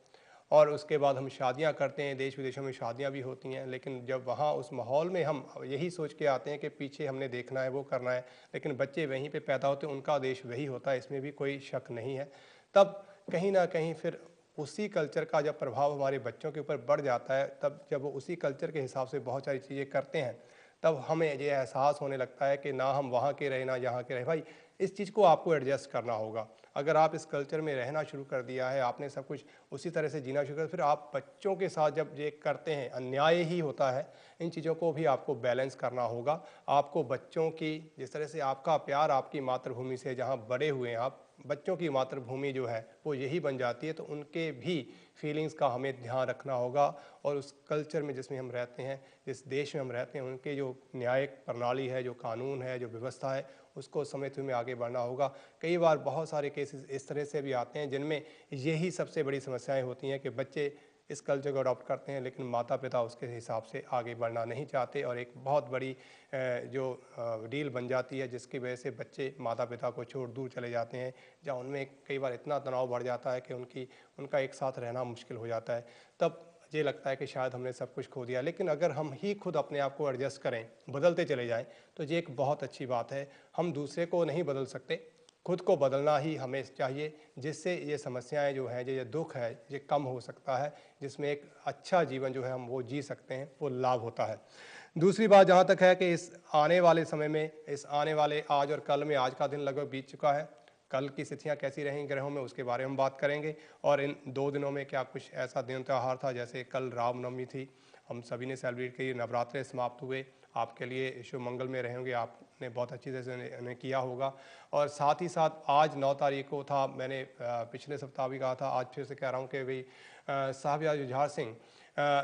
और उसके बाद हम शादियां करते हैं, देश विदेशों में शादियां भी होती हैं, लेकिन जब वहाँ उस माहौल में हम यही सोच के आते हैं कि पीछे हमने देखना है, वो करना है, लेकिन बच्चे वहीं पे पैदा होते हैं, उनका देश वही होता है, इसमें भी कोई शक नहीं है। तब कहीं ना कहीं फिर उसी कल्चर का जब प्रभाव हमारे बच्चों के ऊपर बढ़ जाता है, तब जब वो उसी कल्चर के हिसाब से बहुत सारी चीज़ें करते हैं, तब हमें ये एहसास होने लगता है कि ना हम वहाँ के रहे ना यहाँ के रहे। भाई इस चीज़ को आपको एडजस्ट करना होगा। अगर आप इस कल्चर में रहना शुरू कर दिया है, आपने सब कुछ उसी तरह से जीना शुरू कर, फिर आप बच्चों के साथ जब ये करते हैं अन्याय ही होता है। इन चीज़ों को भी आपको बैलेंस करना होगा। आपको बच्चों की, जिस तरह से आपका प्यार आपकी मातृभूमि से जहाँ बड़े हुए हैं आप, बच्चों की मातृभूमि जो है वो यही बन जाती है, तो उनके भी फीलिंग्स का हमें ध्यान रखना होगा। और उस कल्चर में जिसमें हम रहते हैं, जिस देश में हम रहते हैं, उनके जो न्यायिक प्रणाली है, जो कानून है, जो व्यवस्था है, उसको समझते हुए आगे बढ़ना होगा। कई बार बहुत सारे केसेस इस तरह से भी आते हैं जिनमें यही सबसे बड़ी समस्याएं होती हैं कि बच्चे इस कल्चर को अडॉप्ट करते हैं, लेकिन माता पिता उसके हिसाब से आगे बढ़ना नहीं चाहते, और एक बहुत बड़ी डील बन जाती है, जिसकी वजह से बच्चे माता पिता को छोड़ दूर चले जाते हैं, जहाँ उनमें कई बार इतना तनाव बढ़ जाता है कि उनका एक साथ रहना मुश्किल हो जाता है। तब ये लगता है कि शायद हमने सब कुछ खो दिया। लेकिन अगर हम ही खुद अपने आप को एडजस्ट करें, बदलते चले जाएं, तो ये एक बहुत अच्छी बात है। हम दूसरे को नहीं बदल सकते, खुद को बदलना ही हमें चाहिए, जिससे ये समस्याएं जो हैं, ये दुख है, ये कम हो सकता है, जिसमें एक अच्छा जीवन जो है हम वो जी सकते हैं, वो लाभ होता है। दूसरी बात जहाँ तक है कि इस आने वाले समय में, इस आने वाले आज और कल में, आज का दिन लगभग बीत चुका है, कल की स्थितियाँ कैसी रहेंगी ग्रहों में, उसके बारे में हम बात करेंगे। और इन 2 दिनों में क्या कुछ ऐसा दिन त्यौहार था, जैसे कल रामनवमी थी, हम सभी ने सेलिब्रेट की, नवरात्रे समाप्त हुए, आपके लिए शुभ मंगल में रहेंगे, आपने बहुत अच्छी तरह से उन्हें किया होगा। और साथ ही साथ आज 9 तारीख को था, मैंने पिछले सप्ताह भी कहा था, आज फिर से कह रहा हूँ कि भाई साहिबजादा जुझार सिंह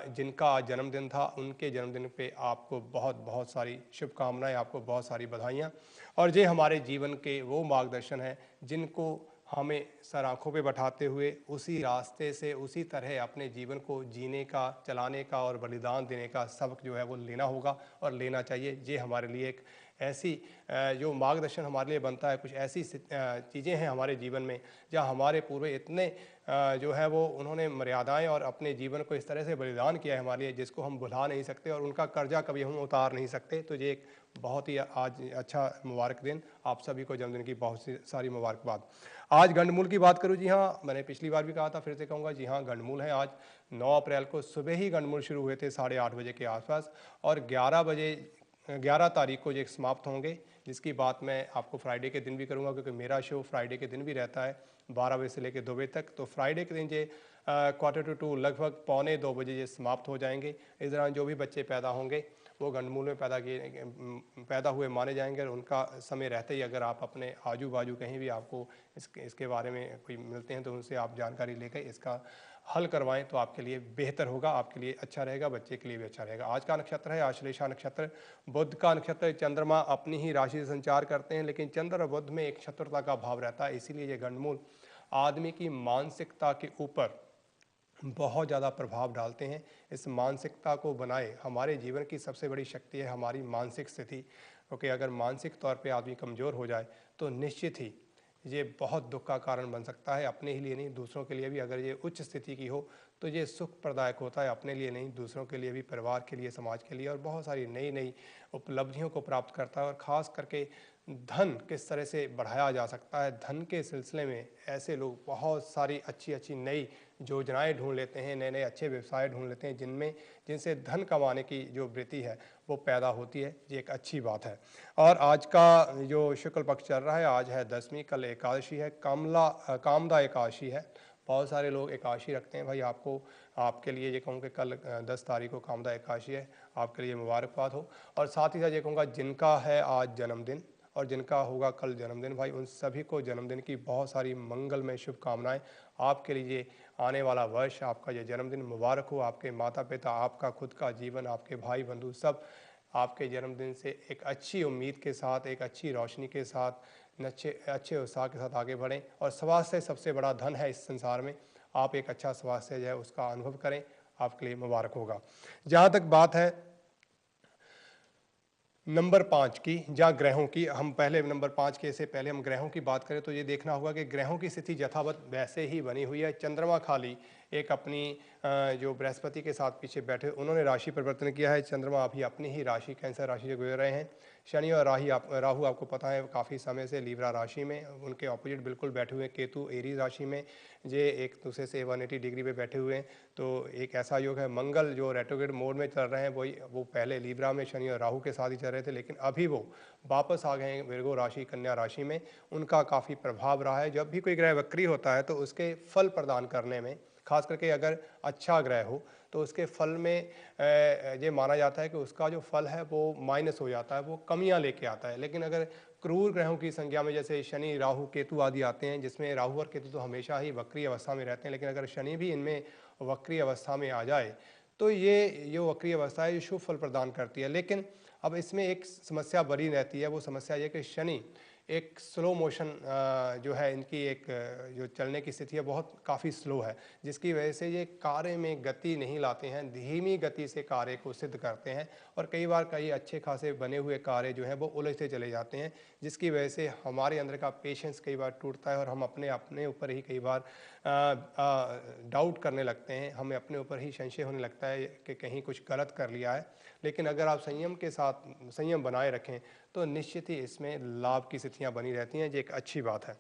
जिनका आज जन्मदिन था, उनके जन्मदिन पे आपको बहुत बहुत सारी शुभकामनाएं, आपको बहुत सारी बधाइयाँ। और ये हमारे जीवन के वो मार्गदर्शन हैं जिनको हमें सर आँखों पे बैठाते हुए उसी रास्ते से, उसी तरह अपने जीवन को जीने का, चलाने का और बलिदान देने का सबक जो है वो लेना होगा और लेना चाहिए। ये हमारे लिए एक ऐसी जो मार्गदर्शन हमारे लिए बनता है, कुछ ऐसी चीज़ें हैं हमारे जीवन में जहाँ हमारे पूर्वज इतने जो है वो उन्होंने मर्यादाएं और अपने जीवन को इस तरह से बलिदान किया है हमारे लिए, जिसको हम भुला नहीं सकते, और उनका कर्जा कभी हम उतार नहीं सकते। तो ये एक बहुत ही आज अच्छा मुबारक दिन, आप सभी को जन्मदिन की बहुत सी सारी मुबारकबाद। आज गंडमूल की बात करूं, जी हाँ, मैंने पिछली बार भी कहा था, फिर से कहूँगा, जी हाँ, गंडमूल है। आज 9 अप्रैल को सुबह ही गंडमूल शुरू हुए थे 8:30 बजे के आसपास, और 11 तारीख को ये समाप्त होंगे, जिसकी बात मैं आपको फ्राइडे के दिन भी करूंगा, क्योंकि मेरा शो फ्राइडे के दिन भी रहता है 12 बजे से लेकर 2 बजे तक। तो फ्राइडे के दिन ये 1:45 लगभग 1:45 बजे ये समाप्त हो जाएंगे। इस दौरान जो भी बच्चे पैदा होंगे वो गंडमूल में पैदा हुए माने जाएंगे, और उनका समय रहते ही अगर आप अपने आजू बाजू कहीं भी आपको इसके बारे में कोई मिलते हैं, तो उनसे आप जानकारी लेकर इसका हल करवाएं, तो आपके लिए बेहतर होगा, आपके लिए अच्छा रहेगा, बच्चे के लिए भी अच्छा रहेगा। आज का नक्षत्र है आश्लेषा नक्षत्र, बुध का नक्षत्र। चंद्रमा अपनी ही राशि से संचार करते हैं, लेकिन चंद्र और बुध में एक शत्रुता का भाव रहता है, इसीलिए ये गंडमूल आदमी की मानसिकता के ऊपर बहुत ज़्यादा प्रभाव डालते हैं। इस मानसिकता को बनाए, हमारे जीवन की सबसे बड़ी शक्ति है हमारी मानसिक स्थिति, क्योंकि अगर मानसिक तौर पे आदमी कमज़ोर हो जाए तो निश्चित ही ये बहुत दुख का कारण बन सकता है, अपने ही लिए नहीं, दूसरों के लिए भी। अगर ये उच्च स्थिति की हो तो ये सुख प्रदायक होता है, अपने लिए नहीं, दूसरों के लिए भी, परिवार के लिए, समाज के लिए, और बहुत सारी नई नई उपलब्धियों को प्राप्त करता है। और ख़ास करके धन किस तरह से बढ़ाया जा सकता है, धन के सिलसिले में ऐसे लोग बहुत सारी अच्छी अच्छी नई योजनाएं ढूंढ लेते हैं, नए नए अच्छे व्यवसाय ढूंढ लेते हैं, जिनसे धन कमाने की जो वृत्ति है वो पैदा होती है। ये एक अच्छी बात है। और आज का जो शुक्ल पक्ष चल रहा है, आज है 10वीं, कल एकादशी है, कामदा एकादशी है। बहुत सारे लोग एकादशी रखते हैं। भाई आपके लिए ये कहूँ कि कल 10 तारीख को कामदा एकादशी है, आपके लिए मुबारकबाद हो। और साथ ही साथ ये कहूँगा, जिनका है आज जन्मदिन और जिनका होगा कल जन्मदिन, भाई उन सभी को जन्मदिन की बहुत सारी मंगलमय शुभकामनाएं। आपके लिए आने वाला वर्ष, आपका ये जन्मदिन मुबारक हो। आपके माता पिता, आपका खुद का जीवन, आपके भाई बंधु सब आपके जन्मदिन से एक अच्छी उम्मीद के साथ, एक अच्छी रोशनी के साथ, अच्छे उत्साह के साथ आगे बढ़ें। और स्वास्थ्य सबसे बड़ा धन है इस संसार में, आप एक अच्छा स्वास्थ्य जो है उसका अनुभव करें, आपके लिए मुबारक होगा। जहाँ तक बात है नंबर 5 की, जहाँ ग्रहों की, हम पहले नंबर 5 के से पहले हम ग्रहों की बात करें, तो ये देखना होगा कि ग्रहों की स्थिति यथावत वैसे ही बनी हुई है। चंद्रमा खाली एक अपनी जो बृहस्पति के साथ पीछे बैठे, उन्होंने राशि परिवर्तन किया है। चंद्रमा अभी अपनी ही राशि कैंसर राशि से गुजर रहे हैं। शनि और राहु आपको पता है काफ़ी समय से लीब्रा राशि में, उनके ऑपोजिट बिल्कुल बैठे हुए हैं केतु एरीज राशि में, ये एक दूसरे से 180 डिग्री पे बैठे हुए हैं। तो एक ऐसा योग है। मंगल जो रेट्रोग्रेड मोड में चल रहे हैं वो पहले लीब्रा में शनि और राहु के साथ ही चल रहे थे, लेकिन अभी वो वापस आ गए हैं विर्गो राशि कन्या राशि में। उनका काफ़ी प्रभाव रहा है। जब भी कोई ग्रह वक्री होता है तो उसके फल प्रदान करने में, खास करके अगर अच्छा ग्रह हो तो उसके फल में ये माना जाता है कि उसका जो फल है वो माइनस हो जाता है, वो कमियां लेके आता है। लेकिन अगर क्रूर ग्रहों की संख्या में जैसे शनि राहु केतु आदि आते हैं, जिसमें राहु और केतु तो हमेशा ही वक्री अवस्था में रहते हैं, लेकिन अगर शनि भी इनमें वक्री अवस्था में आ जाए तो ये जो वक्री अवस्था है ये शुभ फल प्रदान करती है। लेकिन अब इसमें एक समस्या बनी रहती है। वो समस्या ये कि शनि एक स्लो मोशन जो है इनकी एक जो चलने की स्थिति है बहुत काफ़ी स्लो है, जिसकी वजह से ये कार्य में गति नहीं लाते हैं, धीमी गति से कार्य को सिद्ध करते हैं और कई बार कई अच्छे खासे बने हुए कार्य जो हैं वो उलझते चले जाते हैं, जिसकी वजह से हमारे अंदर का पेशेंस कई बार टूटता है और हम अपने अपने ऊपर ही कई बार डाउट करने लगते हैं, हमें अपने ऊपर ही संशय होने लगता है कि कहीं कुछ गलत कर लिया है। लेकिन अगर आप संयम के साथ संयम बनाए रखें तो निश्चित ही इसमें लाभ की स्थितियां बनी रहती हैं, ये एक अच्छी बात है।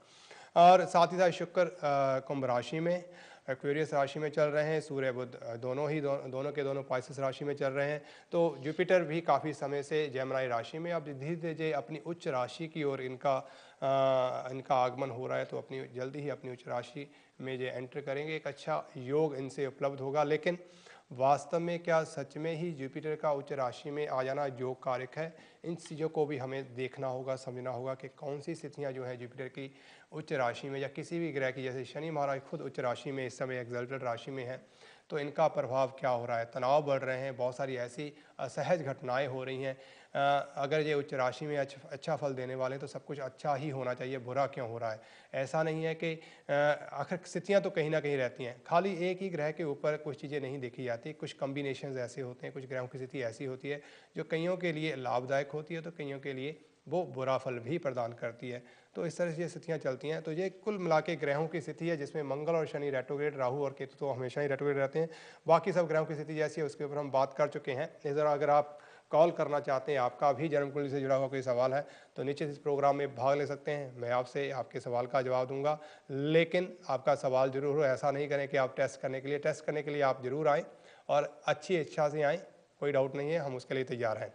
और साथ ही साथ शुक्र कुंभ राशि में, एक्वेरियस राशि में चल रहे हैं। सूर्य बुध दोनों के दोनों पाइसेस राशि में चल रहे हैं। तो जुपिटर भी काफ़ी समय से जेमिनी राशि में, अब धीरे धीरे अपनी उच्च राशि की ओर इनका आगमन हो रहा है, तो अपनी जल्दी ही अपनी उच्च राशि में ये एंटर करेंगे। एक अच्छा योग इनसे उपलब्ध होगा। लेकिन वास्तव में क्या सच में ही जुपिटर का उच्च राशि में आ जाना योग कारक है? इन चीज़ों को भी हमें देखना होगा, समझना होगा कि कौन सी स्थितियां जो हैं जुपिटर की उच्च राशि में या किसी भी ग्रह की, जैसे शनि महाराज खुद उच्च राशि में इस समय एक्सल्टेड राशि में है, तो इनका प्रभाव क्या हो रहा है। तनाव बढ़ रहे हैं, बहुत सारी ऐसी असहज घटनाएं हो रही हैं। अगर ये उच्च राशि में अच्छा फल देने वाले हैं तो सब कुछ अच्छा ही होना चाहिए, बुरा क्यों हो रहा है? ऐसा नहीं है कि आखिर स्थितियां तो कहीं ना कहीं रहती हैं, खाली एक ही ग्रह के ऊपर कुछ चीज़ें नहीं देखी जाती। कुछ कॉम्बिनेशंस ऐसे होते हैं, कुछ ग्रहों की स्थिति ऐसी होती है जो कईयों के लिए लाभदायक होती है तो कईयों के लिए वो बुरा फल भी प्रदान करती है। तो इस तरह से ये स्थितियाँ चलती हैं। तो ये कुल मिला के ग्रहों की स्थिति है, जिसमें मंगल और शनि रेट्रोग्रेड, राहु और केतु तो हमेशा ही रेट्रोग्रेड रहते हैं। बाकी सब ग्रहों की स्थिति जैसी है उसके ऊपर हम बात कर चुके हैं। इस तरह अगर आप कॉल करना चाहते हैं, आपका भी जन्म कुंडली से जुड़ा हुआ कोई सवाल है, तो नीचे इस प्रोग्राम में भाग ले सकते हैं। मैं आपसे आपके सवाल का जवाब दूंगा, लेकिन आपका सवाल जरूर हो। ऐसा नहीं करें कि आप टेस्ट करने के लिए आप जरूर आएँ और अच्छी इच्छा से आएँ, कोई डाउट नहीं है, हम उसके लिए तैयार हैं।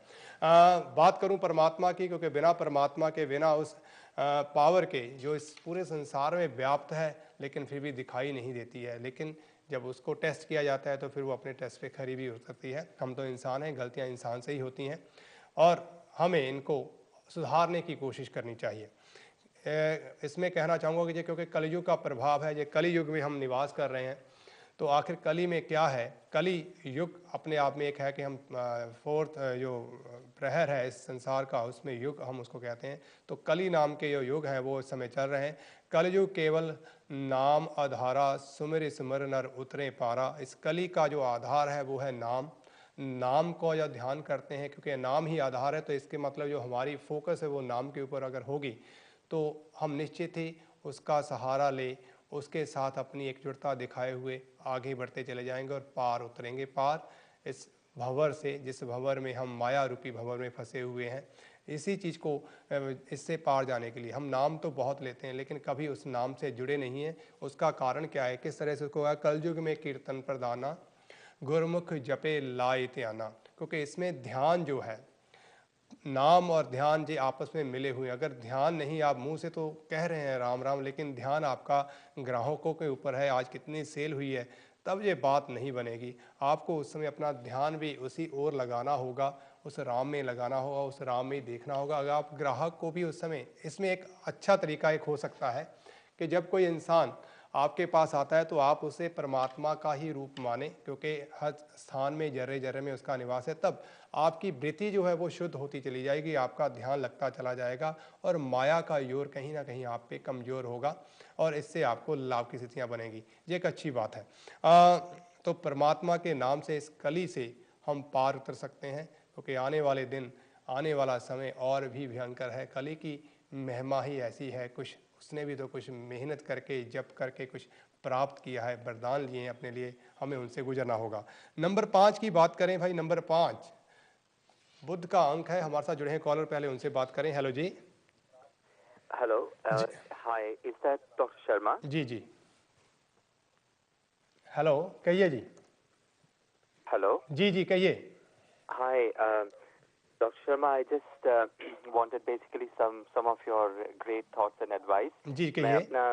बात करूं परमात्मा की, क्योंकि बिना परमात्मा के, बिना उस पावर के जो इस पूरे संसार में व्याप्त है लेकिन फिर भी दिखाई नहीं देती है, लेकिन जब उसको टेस्ट किया जाता है तो फिर वो अपने टेस्ट पे खरी भी हो सकती है। हम तो इंसान हैं, गलतियां इंसान से ही होती हैं और हमें इनको सुधारने की कोशिश करनी चाहिए। इसमें कहना चाहूँगा कि ये क्योंकि कलयुग का प्रभाव है, ये कली युग में हम निवास कर रहे हैं, तो आखिर कली में क्या है? कली युग अपने आप में एक है कि हम फोर्थ जो प्रहर है इस संसार का, उसमें युग हम उसको कहते हैं। तो कली नाम के जो युग हैं वो इस समय चल रहे हैं। कलयुग केवल नाम आधारा, सुमिर सिमर नर उतरे पारा। इस कली का जो आधार है वो है नाम। नाम को जब ध्यान करते हैं, क्योंकि नाम ही आधार है, तो इसके मतलब जो हमारी फोकस है वो नाम के ऊपर अगर होगी तो हम निश्चित ही उसका सहारा ले, उसके साथ अपनी एकजुटता दिखाए हुए आगे बढ़ते चले जाएंगे और पार उतरेंगे। पार इस भंवर से, जिस भंवर में हम माया रूपी भंवर में फंसे हुए हैं, इसी चीज़ को इससे पार जाने के लिए हम नाम तो बहुत लेते हैं लेकिन कभी उस नाम से जुड़े नहीं हैं। उसका कारण क्या है, किस तरह से उसको है? कलयुग में कीर्तन प्रदाना, गुरमुख जपे लाए त्याना। क्योंकि इसमें ध्यान जो है, नाम और ध्यान जी आपस में मिले हुए हैं। अगर ध्यान नहीं, आप मुंह से तो कह रहे हैं राम राम, लेकिन ध्यान आपका ग्राहकों के ऊपर है, आज कितनी सेल हुई है, तब ये बात नहीं बनेगी। आपको उस समय अपना ध्यान भी उसी ओर लगाना होगा, उस राम में लगाना होगा, उस राम में देखना होगा। अगर आप ग्राहक को भी उस समय, इसमें एक अच्छा तरीका एक हो सकता है कि जब कोई इंसान आपके पास आता है तो आप उसे परमात्मा का ही रूप माने, क्योंकि हर स्थान में जर्रे जर्रे में उसका निवास है। तब आपकी वृत्ति जो है वो शुद्ध होती चली जाएगी, आपका ध्यान लगता चला जाएगा और माया का जोर कहीं ना कहीं आप पे कमज़ोर होगा और इससे आपको लाभ की स्थितियाँ बनेगी। ये एक अच्छी बात है। तो परमात्मा के नाम से इस कली से हम पार उतर सकते हैं, क्योंकि आने वाले दिन, आने वाला समय और भी भयंकर है। कली की महिमा ही ऐसी है, कुछ उसने भी तो कुछ मेहनत करके, जप करके कुछ प्राप्त किया है, वरदान लिए हैं अपने लिए, हमें उनसे गुजरना होगा। नंबर 5 की बात करें भाई, नंबर 5 बुध का अंक है। हमारे साथ जुड़े हैं कॉलर, पहले उनसे बात करें। हेलो जी। Hello. जी Hi. Is that Dr. Sharma? जी जी। हेलो, कहिए जी। Hello. जी जी कहिए। Hi. Dr. Sharma, I just wanted basically some of your great thoughts and advice. जी मैं कहिए। अपना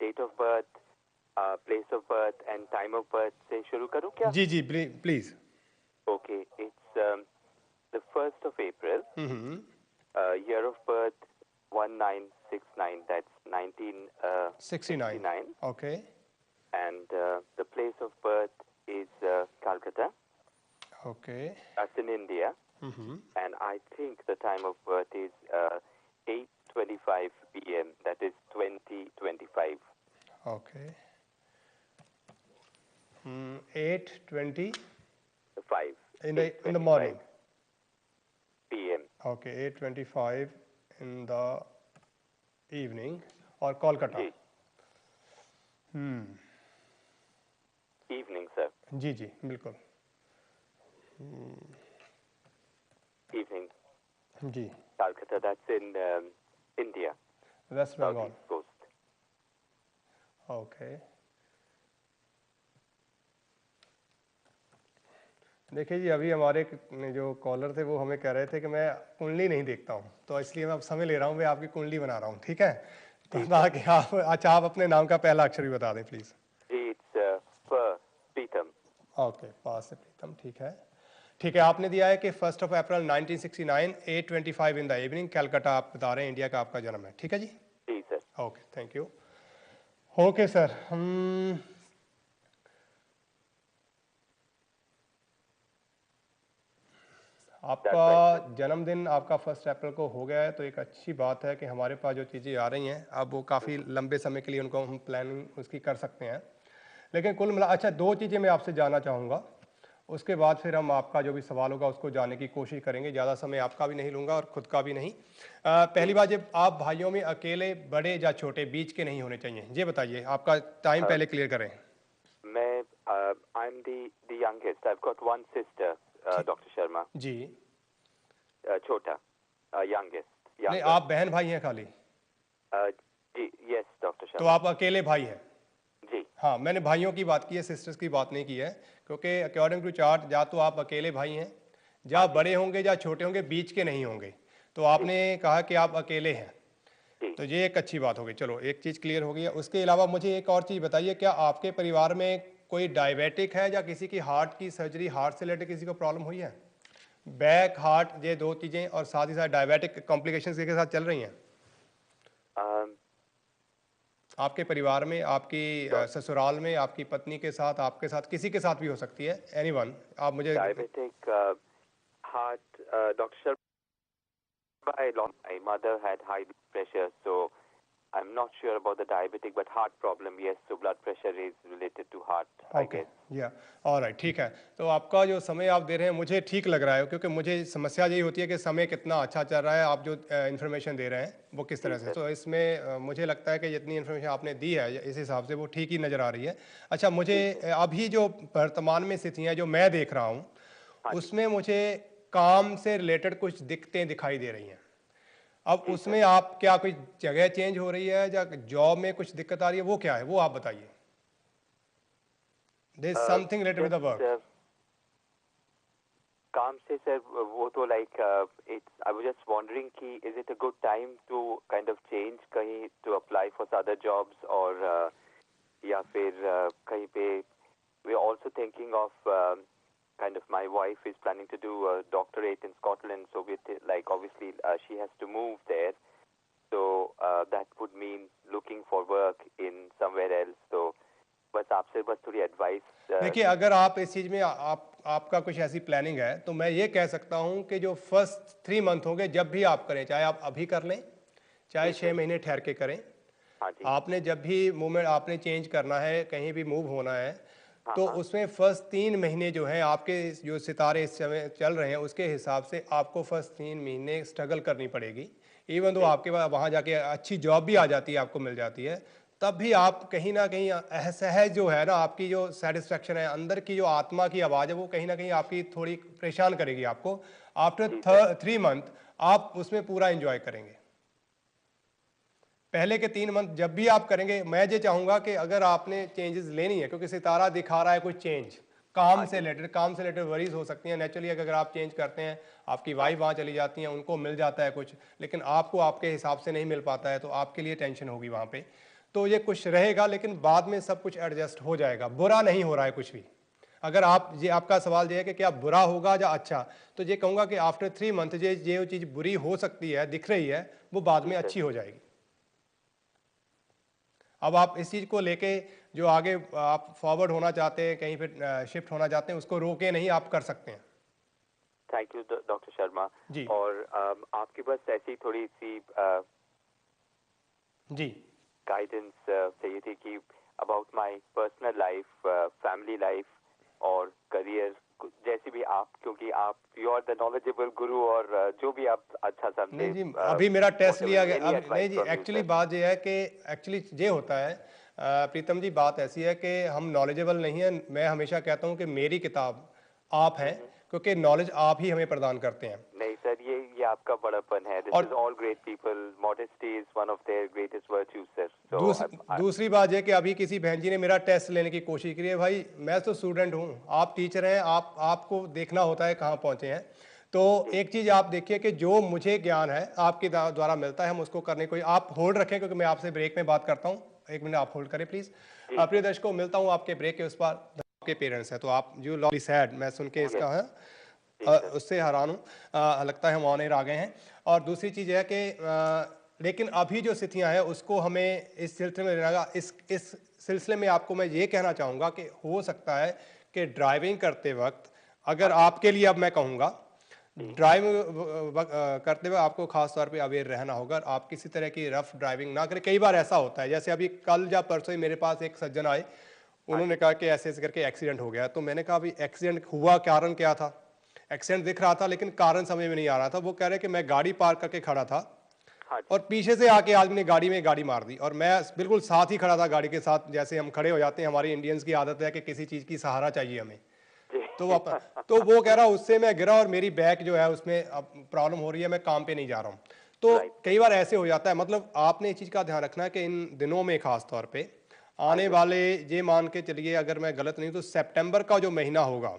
date of birth, place of birth and time of birth से शुरू करूँ क्या? जी जी please. Okay. It's the 1st of April. Hmm. Year of birth 1969. That's 1969. 69। Okay And the place of birth is Calcutta. Okay. That's in India. Hmm. And I think the time of birth is 8:25 p.m. That is 2025. Okay. 8:20 5 in the 8:25 morning। p.m. Okay 8:25 in the evening और कोलकाता। जी evening, sir. जी जी बिल्कुल। Evening. जी। Calcutta. That's in India, West Bengal. southeast coast. Okay. देखिए जी, अभी हमारे जो collar थे वो हमें कह रहे थे कि मैं कुंडली नहीं देखता हूँ, तो इसलिए मैं अब समय ले रहा हूँ, मैं आपकी कुंडली बना रहा हूँ। ठीक है, तो ताकि आप अच्छा आप अपने नाम का पहला अक्षर भी बता दें प्लीज। जी it's Preetham. ओके, पास से प्रीतम। ठीक है, ठीक है। आपने दिया है कि 1 अप्रैल 1969 8:25 इन द इवनिंग कलकत्ता, आप बता रहे हैं इंडिया का आपका जन्म है। ठीक है जी। जी sir. Okay, thank you. Okay sir, आपका जन्मदिन आपका 1 अप्रैल को हो गया है, तो एक अच्छी बात है कि हमारे पास जो चीज़ें आ रही हैं अब वो काफ़ी लंबे समय के लिए उनको हम प्लानिंग उसकी कर सकते हैं। लेकिन कुल मिला अच्छा, दो चीज़ें मैं आपसे जानना चाहूँगा, उसके बाद फिर हम आपका जो भी सवाल होगा उसको जानने की कोशिश करेंगे। ज़्यादा समय आपका भी नहीं लूँगा और खुद का भी नहीं। पहली बात, जब आप भाइयों में अकेले बड़े या छोटे बीच के नहीं होने चाहिए, ये बताइए। आपका टाइम पहले क्लियर करें। मैं I'm the youngest. I've got one sister, Dr. Sharma. जी छोटा, youngest. नहीं, Younger. आप बहन भाई हैं खाली, जी yes, Dr. तो Sharma. आप अकेले भाई हैं। जी हाँ, मैंने भाइयों की बात की है, सिस्टर्स की बात नहीं की है, क्योंकि अकॉर्डिंग टू चार्ट या तो आप अकेले भाई हैं, या बड़े होंगे या छोटे होंगे, बीच के नहीं होंगे। तो आपने कहा कि आप अकेले हैं, जी। तो ये एक अच्छी बात हो गई। चलो, एक चीज़ क्लियर हो गई है। उसके अलावा मुझे एक और चीज़ बताइए, क्या आपके परिवार में कोई डायबिटिक है या किसी की हार्ट की सर्जरी, हार्ट से रिलेटेड किसी को प्रॉब्लम हुई है? बैक, हार्ट, ये दो चीज़ें, और साथ ही साथ डायबिटिक कॉम्प्लिकेशंस के साथ चल रही हैं आपके परिवार में, आपकी ससुराल में, आपकी पत्नी के साथ, आपके साथ, किसी के साथ भी हो सकती है, एनीवन। आप मुझे diabetic heart, Dr. Sharma. My mother had high blood pressure, so I'm not sure about the diabetic, but heart problem, yes. So blood pressure is related to heart, I okay guess. या alright, ठीक है। तो आपका जो समय आप दे रहे हैं मुझे ठीक लग रहा है, क्योंकि मुझे समस्या यही होती है कि समय कितना अच्छा चल रहा है, आप जो इन्फॉर्मेशन दे रहे हैं वो किस तरह से। तो इसमें मुझे लगता है कि जितनी इन्फॉर्मेशन आपने दी है इस हिसाब से वो ठीक ही नज़र आ रही है। अच्छा, मुझे अभी जो वर्तमान में स्थितियाँ जो मैं देख रहा हूँ उसमें मुझे काम से रिलेटेड कुछ दिक्कतें दिखाई दे रही हैं। अब उसमें आप क्या, कोई जगह चेंज हो रही है या जॉब में कुछ दिक्कत आ रही है, वो क्या है, वो आप बताइए। There is something related with the work. काम से सर वो तो like it's I was just wondering कि is it a good time to kind of change कहीं to apply for other jobs और या फिर कहीं पे we're also thinking of kind of my wife is planning to do a doctorate in Scotland, so we like obviously she has to move there, so that would mean looking for work in somewhere else. So बस आपसे बस थोड़ी advice. देखिए, अगर आप इस चीज़ में आपका कुछ ऐसी प्लानिंग है, तो मैं ये कह सकता हूँ कि जो फर्स्ट 3 मंथ होंगे, जब भी आप करें, चाहे आप अभी कर लें, चाहे 6 महीने ठहर के करें, हाँ जी। आपने जब भी मूवमेंट आपने चेंज करना है, कहीं भी मूव होना है, तो उसमें फर्स्ट 3 महीने जो हैं, आपके जो सितारे इस समय चल रहे हैं उसके हिसाब से आपको फर्स्ट 3 महीने स्ट्रगल करनी पड़ेगी। इवन तो आपके पास वहाँ जाके अच्छी जॉब भी आ जाती है, आपको मिल जाती है, तब भी आप कहीं ना कहीं असहज जो है ना, आपकी जो सेटिस्फेक्शन है, अंदर की जो आत्मा की आवाज़ है, वो कहीं ना कहीं आपकी थोड़ी परेशान करेगी आपको। जी सर। आफ्टर 3 मंथ आप उसमें पूरा एंजॉय करेंगे। पहले के 3 मंथ जब भी आप करेंगे, मैं ये चाहूंगा कि अगर आपने चेंजेस लेनी है, क्योंकि सितारा दिखा रहा है कोई चेंज, काम से रिलेटेड वरीज हो सकती हैं नेचुरली। अगर आप चेंज करते हैं, आपकी वाइफ वहाँ चली जाती हैं, उनको मिल जाता है कुछ, लेकिन आपको आपके हिसाब से नहीं मिल पाता है, तो आपके लिए टेंशन होगी वहाँ पे। तो ये कुछ रहेगा, लेकिन बाद में सब कुछ एडजस्ट हो जाएगा। बुरा नहीं हो रहा है कुछ भी। अगर आप ये, आपका सवाल ये है कि क्या बुरा होगा या अच्छा, तो ये कहूँगा कि आफ्टर 3 मंथ ये चीज़ बुरी हो सकती है, दिख रही है, वो बाद में अच्छी हो जाएगी। अब आप इस चीज़ को लेके जो आगे आप फॉरवर्ड होना चाहते हैं, कहीं पे शिफ्ट होना चाहते हैं, उसको रोके नहीं, आप कर सकते हैं। Thank you doctor Sharma. Ji और आपकी बस ऐसी थोड़ी सी जी गाइडेंस चाहिए थी कि about my personal life, family life और करियर, जैसे भी आप, क्योंकि आप यू आर द नॉलेजेबल गुरु, और जो भी आप अच्छा समझे। नहीं जी, अभी मेरा टेस्ट लिया गया। एनी अब नहीं एडवाइस जी, फ्रॉम यू एक्चुअली सर। बात यह है कि एक्चुअली ये होता है प्रीतम जी, बात ऐसी है कि हम नॉलेजेबल नहीं है। मैं हमेशा कहता हूँ कि मेरी किताब आप हैं, क्योंकि नॉलेज आप ही हमें प्रदान करते हैं। नहीं सर, ये आपका बड़ापन है। दिस और is all great people, modesty is one of their greatest virtues sir. So दूसरी बात यह कि अभी किसी बहन जी ने मेरा टेस्ट लेने की कोशिश की है। भाई मैं तो स्टूडेंट हूँ, आप टीचर हैं, आपको देखना होता है कहाँ पहुँचे हैं। तो एक चीज़ आप देखिए कि जो मुझे ज्ञान है आपके द्वारा मिलता है, हम उसको करने को, आप होल्ड रखें क्योंकि मैं आपसे ब्रेक में बात करता हूँ। 1 मिनट आप होल्ड करें प्लीज़। प्रिय दर्शकों, मिलता हूँ आपके ब्रेक के उस पार। आपके पेरेंट्स हैं, तो आप जो लॉली सैड मैं सुन के इसका है उससे हैरान हूँ। लगता है हम ऑन एयर आ गए हैं। और दूसरी चीज़ है कि लेकिन अभी जो स्थितियां हैं उसको हमें इस सिलसिले में रहना। इस सिलसिले में आपको मैं ये कहना चाहूँगा कि हो सकता है कि ड्राइविंग करते वक्त, अगर आपके लिए, अब मैं कहूँगा ड्राइव करते हुए आपको खास तौर पे अवेयर रहना होगा। आप किसी तरह की रफ ड्राइविंग ना करें। कई बार ऐसा होता है, जैसे अभी कल या परसों ही मेरे पास एक सज्जन आए, उन्होंने कहा कि ऐसे ऐसे करके एक्सीडेंट हो गया। तो मैंने कहा अभी एक्सीडेंट हुआ, कारण क्या था? एक्सीडेंट दिख रहा था लेकिन कारण समझ में नहीं आ रहा था। वो कह रहे कि मैं गाड़ी पार्क करके खड़ा था और पीछे से आके आदमी ने गाड़ी मार दी, और मैं बिल्कुल साथ ही खड़ा था गाड़ी के साथ। जैसे हम खड़े हो जाते हैं, हमारी इंडियंस की आदत है कि किसी चीज़ की सहारा चाहिए हमें। तो वो कह रहा उससे मैं गिरा और मेरी बैक जो है उसमें अब प्रॉब्लम हो रही है, मैं काम पे नहीं जा रहा हूँ। तो कई बार ऐसे हो जाता है। मतलब आपने इस चीज़ का ध्यान रखना है कि इन दिनों में खास तौर पे आने वाले, ये मान के चलिए अगर मैं गलत नहीं तो सितंबर का जो महीना होगा,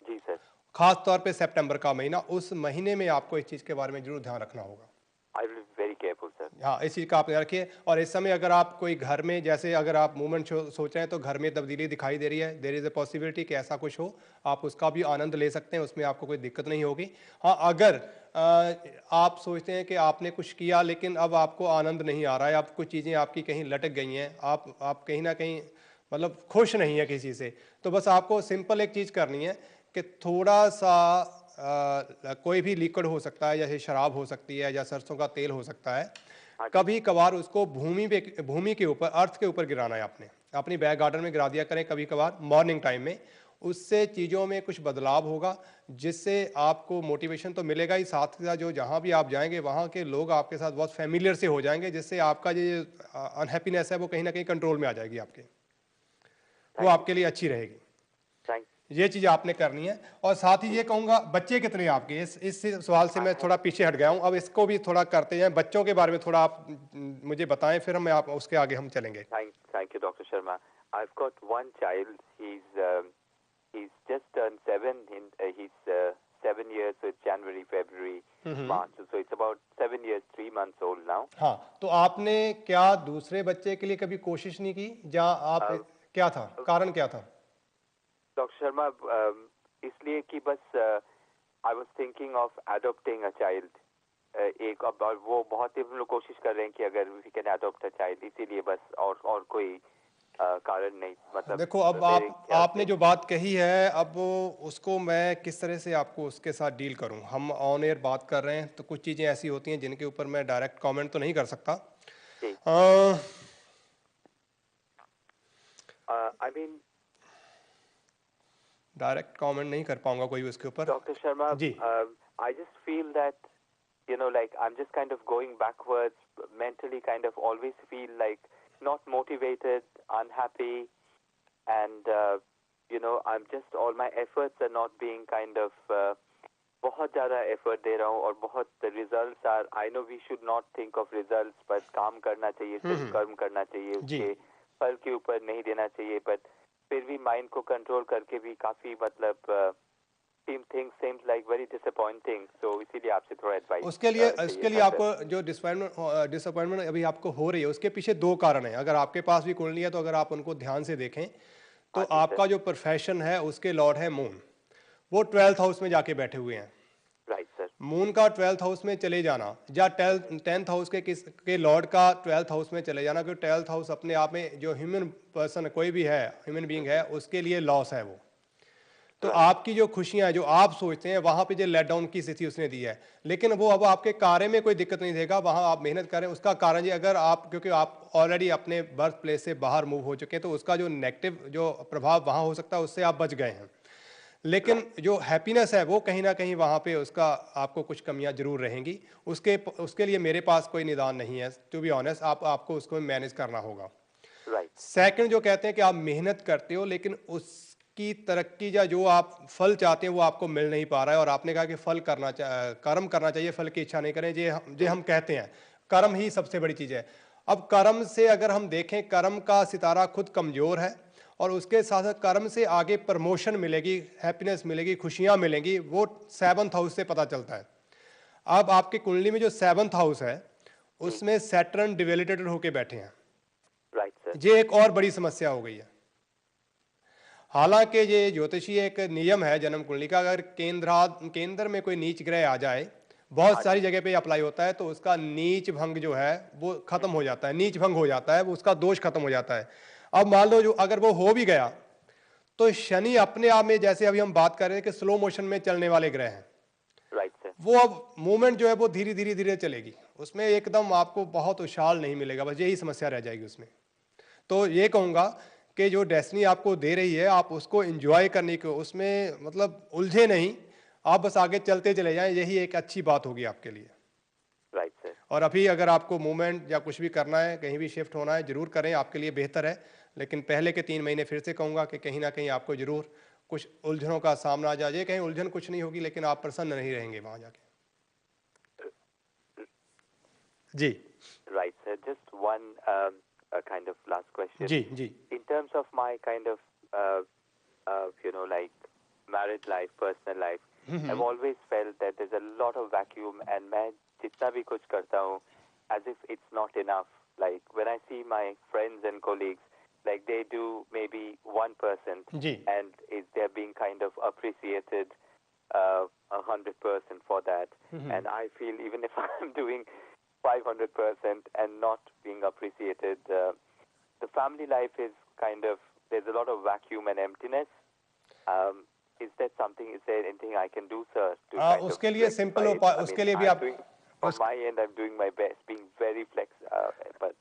जी सर, खास तौर पे सितंबर का महीना, उस महीने में आपको इस चीज़ के बारे में जरूर ध्यान रखना होगा। I will be very careful sir. हाँ, इस चीज़ का आप ध्यान रखिए। और इस समय अगर आप कोई घर में, जैसे अगर आप मूवमेंट सोच रहे हैं तो घर में तब्दीली दिखाई दे रही है, देयर इज़ अ पॉसिबिलिटी कि ऐसा कुछ हो, आप उसका भी आनंद ले सकते हैं, उसमें आपको कोई दिक्कत नहीं होगी। हाँ, अगर आप सोचते हैं कि आपने कुछ किया लेकिन अब आपको आनंद नहीं आ रहा है, अब कुछ चीज़ें आपकी कहीं लटक गई हैं, आप कहीं ना कहीं मतलब खुश नहीं है किसी से, तो बस आपको सिंपल एक चीज़ करनी है कि थोड़ा सा कोई भी लिक्विड हो सकता है, जैसे शराब हो सकती है या सरसों का तेल हो सकता है, कभी कभार उसको भूमि के ऊपर, अर्थ के ऊपर गिराना है। आपने अपनी बैक गार्डन में गिरा दिया करें कभी कभार मॉर्निंग टाइम में। उससे चीज़ों में कुछ बदलाव होगा, जिससे आपको मोटिवेशन तो मिलेगा ही, साथ ही साथ जो जहाँ भी आप जाएंगे वहाँ के लोग आपके साथ बहुत फैमिलियर से हो जाएंगे, जिससे आपका जो अनहैप्पीनेस है वो कहीं ना कहीं कंट्रोल में आ जाएगी आपके, वो आपके लिए अच्छी रहेगी। ये चीज़ आपने करनी है। और साथ ही ये कहूँगा, बच्चे कितने हैं आपके? इस सवाल से मैं थोड़ा पीछे हट गया हूँ, अब इसको भी थोड़ा करते हैं। बच्चों के बारे में थोड़ा आप मुझे बताएं, फिर हम आप उसके आगे हम चलेंगे। Thank you, Dr. Sharma. I've got one child. He's just turned 7. He's 7 years with January, February, March. So it's about 7 years, 3 months old now. हाँ, तो आपने क्या दूसरे बच्चे के लिए कभी कोशिश नहीं की, या आप क्या था, कारण क्या था? Dr. Sharma, इसलिए कि बस I was thinking of adopting a child. एक अब वो बहुत ही हम लोग कोशिश कर रहे हैं कि अगर we can adopt a child, इसीलिए बस, और कोई कारण नहीं। मतलब देखो, अब आपने जो बात कही है, अब उसको मैं किस तरह से आपको उसके साथ डील करूं। हम ऑन एयर बात कर रहे हैं तो कुछ चीज़ें ऐसी होती हैं जिनके ऊपर मैं डायरेक्ट कमेंट तो नहीं कर सकता। I mean, डायरेक्ट कमेंट नहीं कर पाऊंगा कोई उसके ऊपर। Doctor Sharma ji, I just feel that you know, like I'm just kind of going backwards mentally, kind of always feel like not motivated, unhappy, and you know, I'm just all my efforts are not being kind of बहुत ज़्यादा effort दे रहा हूँ और बहुत results are I know we should not think of results but काम करना चाहिए सिर्फ कर्म करना चाहिए उसके फल के ऊपर नहीं देना चाहिए बट फिर भी माइंड को कंट्रोल करके भी काफ़ी मतलब things seems like very disappointing so इसीलिए आपसे थोड़ा एडवाइस उसके लिए आपको जो डिसअपॉइंटमेंट अभी आपको हो रही है उसके पीछे दो कारण है। अगर आपके पास भी कुंडली है तो अगर आप उनको ध्यान से देखें तो आपका जो प्रोफेशन है उसके लॉर्ड है मून, वो 12th हाउस में जाके बैठे हुए हैं। Right sir. मून का 12th हाउस में चले जाना या 10th हाउस के लॉर्ड का 12th हाउस में चले जाना, क्योंकि 12th हाउस अपने आप में जो ह्यूमन पर्सन कोई भी है, ह्यूमन बीइंग है, उसके लिए लॉस है वो। तो आपकी जो खुशियां हैं जो आप सोचते हैं वहां पे जो लेट डाउन की स्थिति उसने दी है, लेकिन वो अब आपके कार्य में कोई दिक्कत नहीं देगा, वहां आप मेहनत करें। उसका कारण ये अगर आप क्योंकि आप ऑलरेडी अपने बर्थ प्लेस से बाहर मूव हो चुके हैं तो उसका जो नेगेटिव जो प्रभाव वहां हो सकता है उससे आप बच गए हैं, लेकिन जो हैप्पीनेस है वो कहीं ना कहीं वहाँ पे उसका आपको कुछ कमियां जरूर रहेंगी। उसके लिए मेरे पास कोई निदान नहीं है, टू बी ऑनेस्ट। आपको उसको मैनेज करना होगा। सेकंड जो कहते हैं कि आप मेहनत करते हो लेकिन उसकी तरक्की या जो आप फल चाहते हैं वो आपको मिल नहीं पा रहा है, और आपने कहा कि कर्म करना चाहिए, फल की इच्छा नहीं करें। जे हम कहते हैं कर्म ही सबसे बड़ी चीज़ है। अब कर्म से अगर हम देखें, कर्म का सितारा खुद कमज़ोर है और उसके साथ साथ कर्म से आगे प्रमोशन मिलेगी, हैप्पीनेस मिलेगी, खुशियां मिलेंगी, वो 7th हाउस से पता चलता है। अब आपकी कुंडली में जो 7th हाउस है उसमें सैटर्न डिवेलिटेटेड होके बैठे हैं। Right sir. ये एक और बड़ी समस्या हो गई है। हालांकि ये ज्योतिषी एक नियम है जन्म कुंडली का, अगर केंद्र में कोई नीच ग्रह आ जाए, बहुत सारी जगह पे अप्लाई होता है, तो उसका नीच भंग जो है वो खत्म हो जाता है, नीच भंग हो जाता है, वो उसका दोष खत्म हो जाता है। अब मान लो जो अगर वो हो भी गया तो शनि अपने आप में, जैसे अभी हम बात कर रहे हैं कि स्लो मोशन में चलने वाले ग्रह हैं, राइट सर, वो अब मूवमेंट जो है वो धीरे धीरे धीरे चलेगी, उसमें एकदम आपको बहुत उछाल नहीं मिलेगा, बस यही समस्या रह जाएगी उसमें। तो ये कहूँगा कि जो डेस्टिनी आपको दे रही है आप उसको एंजॉय करने को, उसमें मतलब उलझे नहीं, आप बस आगे चलते चले जाएं, यही एक अच्छी बात होगी आपके लिए। Right sir. और अभी अगर आपको मूवमेंट या कुछ भी करना है, कहीं भी शिफ्ट होना है, जरूर करें, आपके लिए बेहतर है। लेकिन पहले के 3 महीने फिर से कहूँगा कि कहीं ना कहीं आपको जरूर कुछ उलझनों का सामना आ जाए। कहीं उलझन कुछ नहीं होगी लेकिन आप प्रसन्न नहीं रहेंगे वहाँ जाके। जी right sir, just one kind of last question. जी In terms of my kind of you know, like married life, personal life, I've always felt that there's a lot of vacuum, and मैं जितना भी कुछ करता हूँ as if it's not enough. Like when I see my friends and colleagues, like they do maybe 1% and they're being kind of appreciated 100% for that, and I feel even if I'm doing 500% and not being appreciated, the family life is kind of, there's a lot of vacuum and emptiness. Is that something, is there anything I can do, sir, to kind उसके of लिए rectify simple it? उपाय, I उसके mean, लिए भी I'm आप doing, from my end I'm doing my best, being very but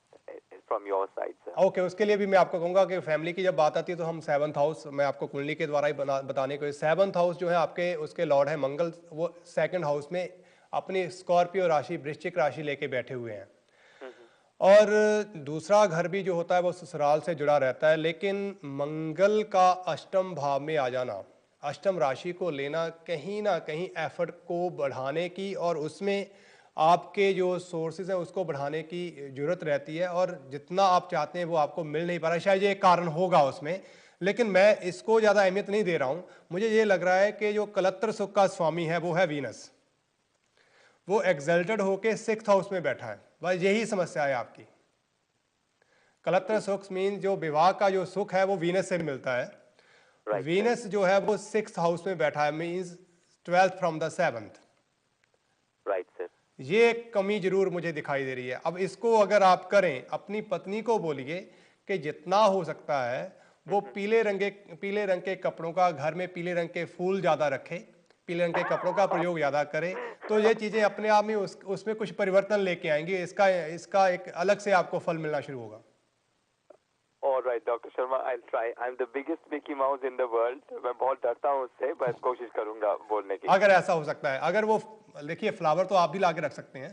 from your side, sir. Okay उसके लिए भी मैं आपको कहूँगा कि फैमिली की जब बात आती है तो हम 7th हाउस, मैं आपको कुंडली के द्वारा ही बताने को, 7th हाउस जो है आपके, उसके लॉर्ड है मंगल, वो 2nd हाउस में अपनी स्कॉर्पियो राशि, वृश्चिक राशि लेके बैठे हुए हैं। और दूसरा घर भी जो होता है वो ससुराल से जुड़ा रहता है, लेकिन मंगल का अष्टम भाव में आ जाना, अष्टम राशि को लेना, कहीं ना कहीं एफर्ट को बढ़ाने की और उसमें आपके जो सोर्सेज हैं उसको बढ़ाने की जरूरत रहती है, और जितना आप चाहते हैं वो आपको मिल नहीं पा रहा है। शायद ये एक कारण होगा उसमें, लेकिन मैं इसको ज़्यादा अहमियत नहीं दे रहा हूँ। मुझे ये लग रहा है कि जो कलत्र सुख का स्वामी है वो है वीनस, वो एक्सल्टेड होके 6th हाउस में बैठा है, बस यही समस्या है आपकी। कलत्र सुख मीन जो विवाह का जो सुख है वो वीनस से मिलता है। वीनस जो है वो 6th हाउस में बैठा है, means 12th from the 7th। Right sir. ये एक कमी जरूर मुझे दिखाई दे रही है। अब इसको अगर आप करें, अपनी पत्नी को बोलिए कि जितना हो सकता है वो पीले रंग के कपड़ों का, घर में पीले रंग के फूल ज्यादा रखे, पीले रंग के कपड़ों का प्रयोग ज्यादा करें, तो ये चीजें अपने आप में उसमें कुछ परिवर्तन लेके आएंगी। इसका एक अलग से आपको फल मिलना शुरू होगा। All right, Dr. Sharma, I'll try. I'm the biggest Mickey Mouse in the world. मैं बहुत डरता हूँ उससे, बस कोशिश करूँगा बोलने की। अगर ऐसा हो सकता है, अगर वो देखिए फ्लावर तो आप भी ला के रख सकते हैं,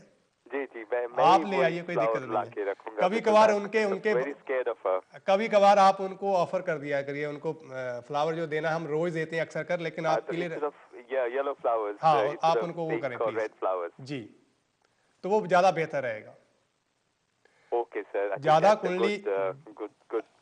जी जी, मैं आप ही ले वो आइए, कोई दिक्कत फ्लावर नहीं ला है। के रखूँगा। कभी कभार उनके Very scared of her. कभी कभार आप उनको ऑफर कर दिया करिए, उनको फ्लावर जो देना हम रोज देते हैं अक्सर कर, लेकिन तो आपके लिए instead of yellow flowers, हाँ, instead आप of उनको वो pink करें or प्लीज red flowers. जी, तो वो ज्यादा बेहतर रहेगा। Okay, sir. I think ज्यादा that's a कुंडली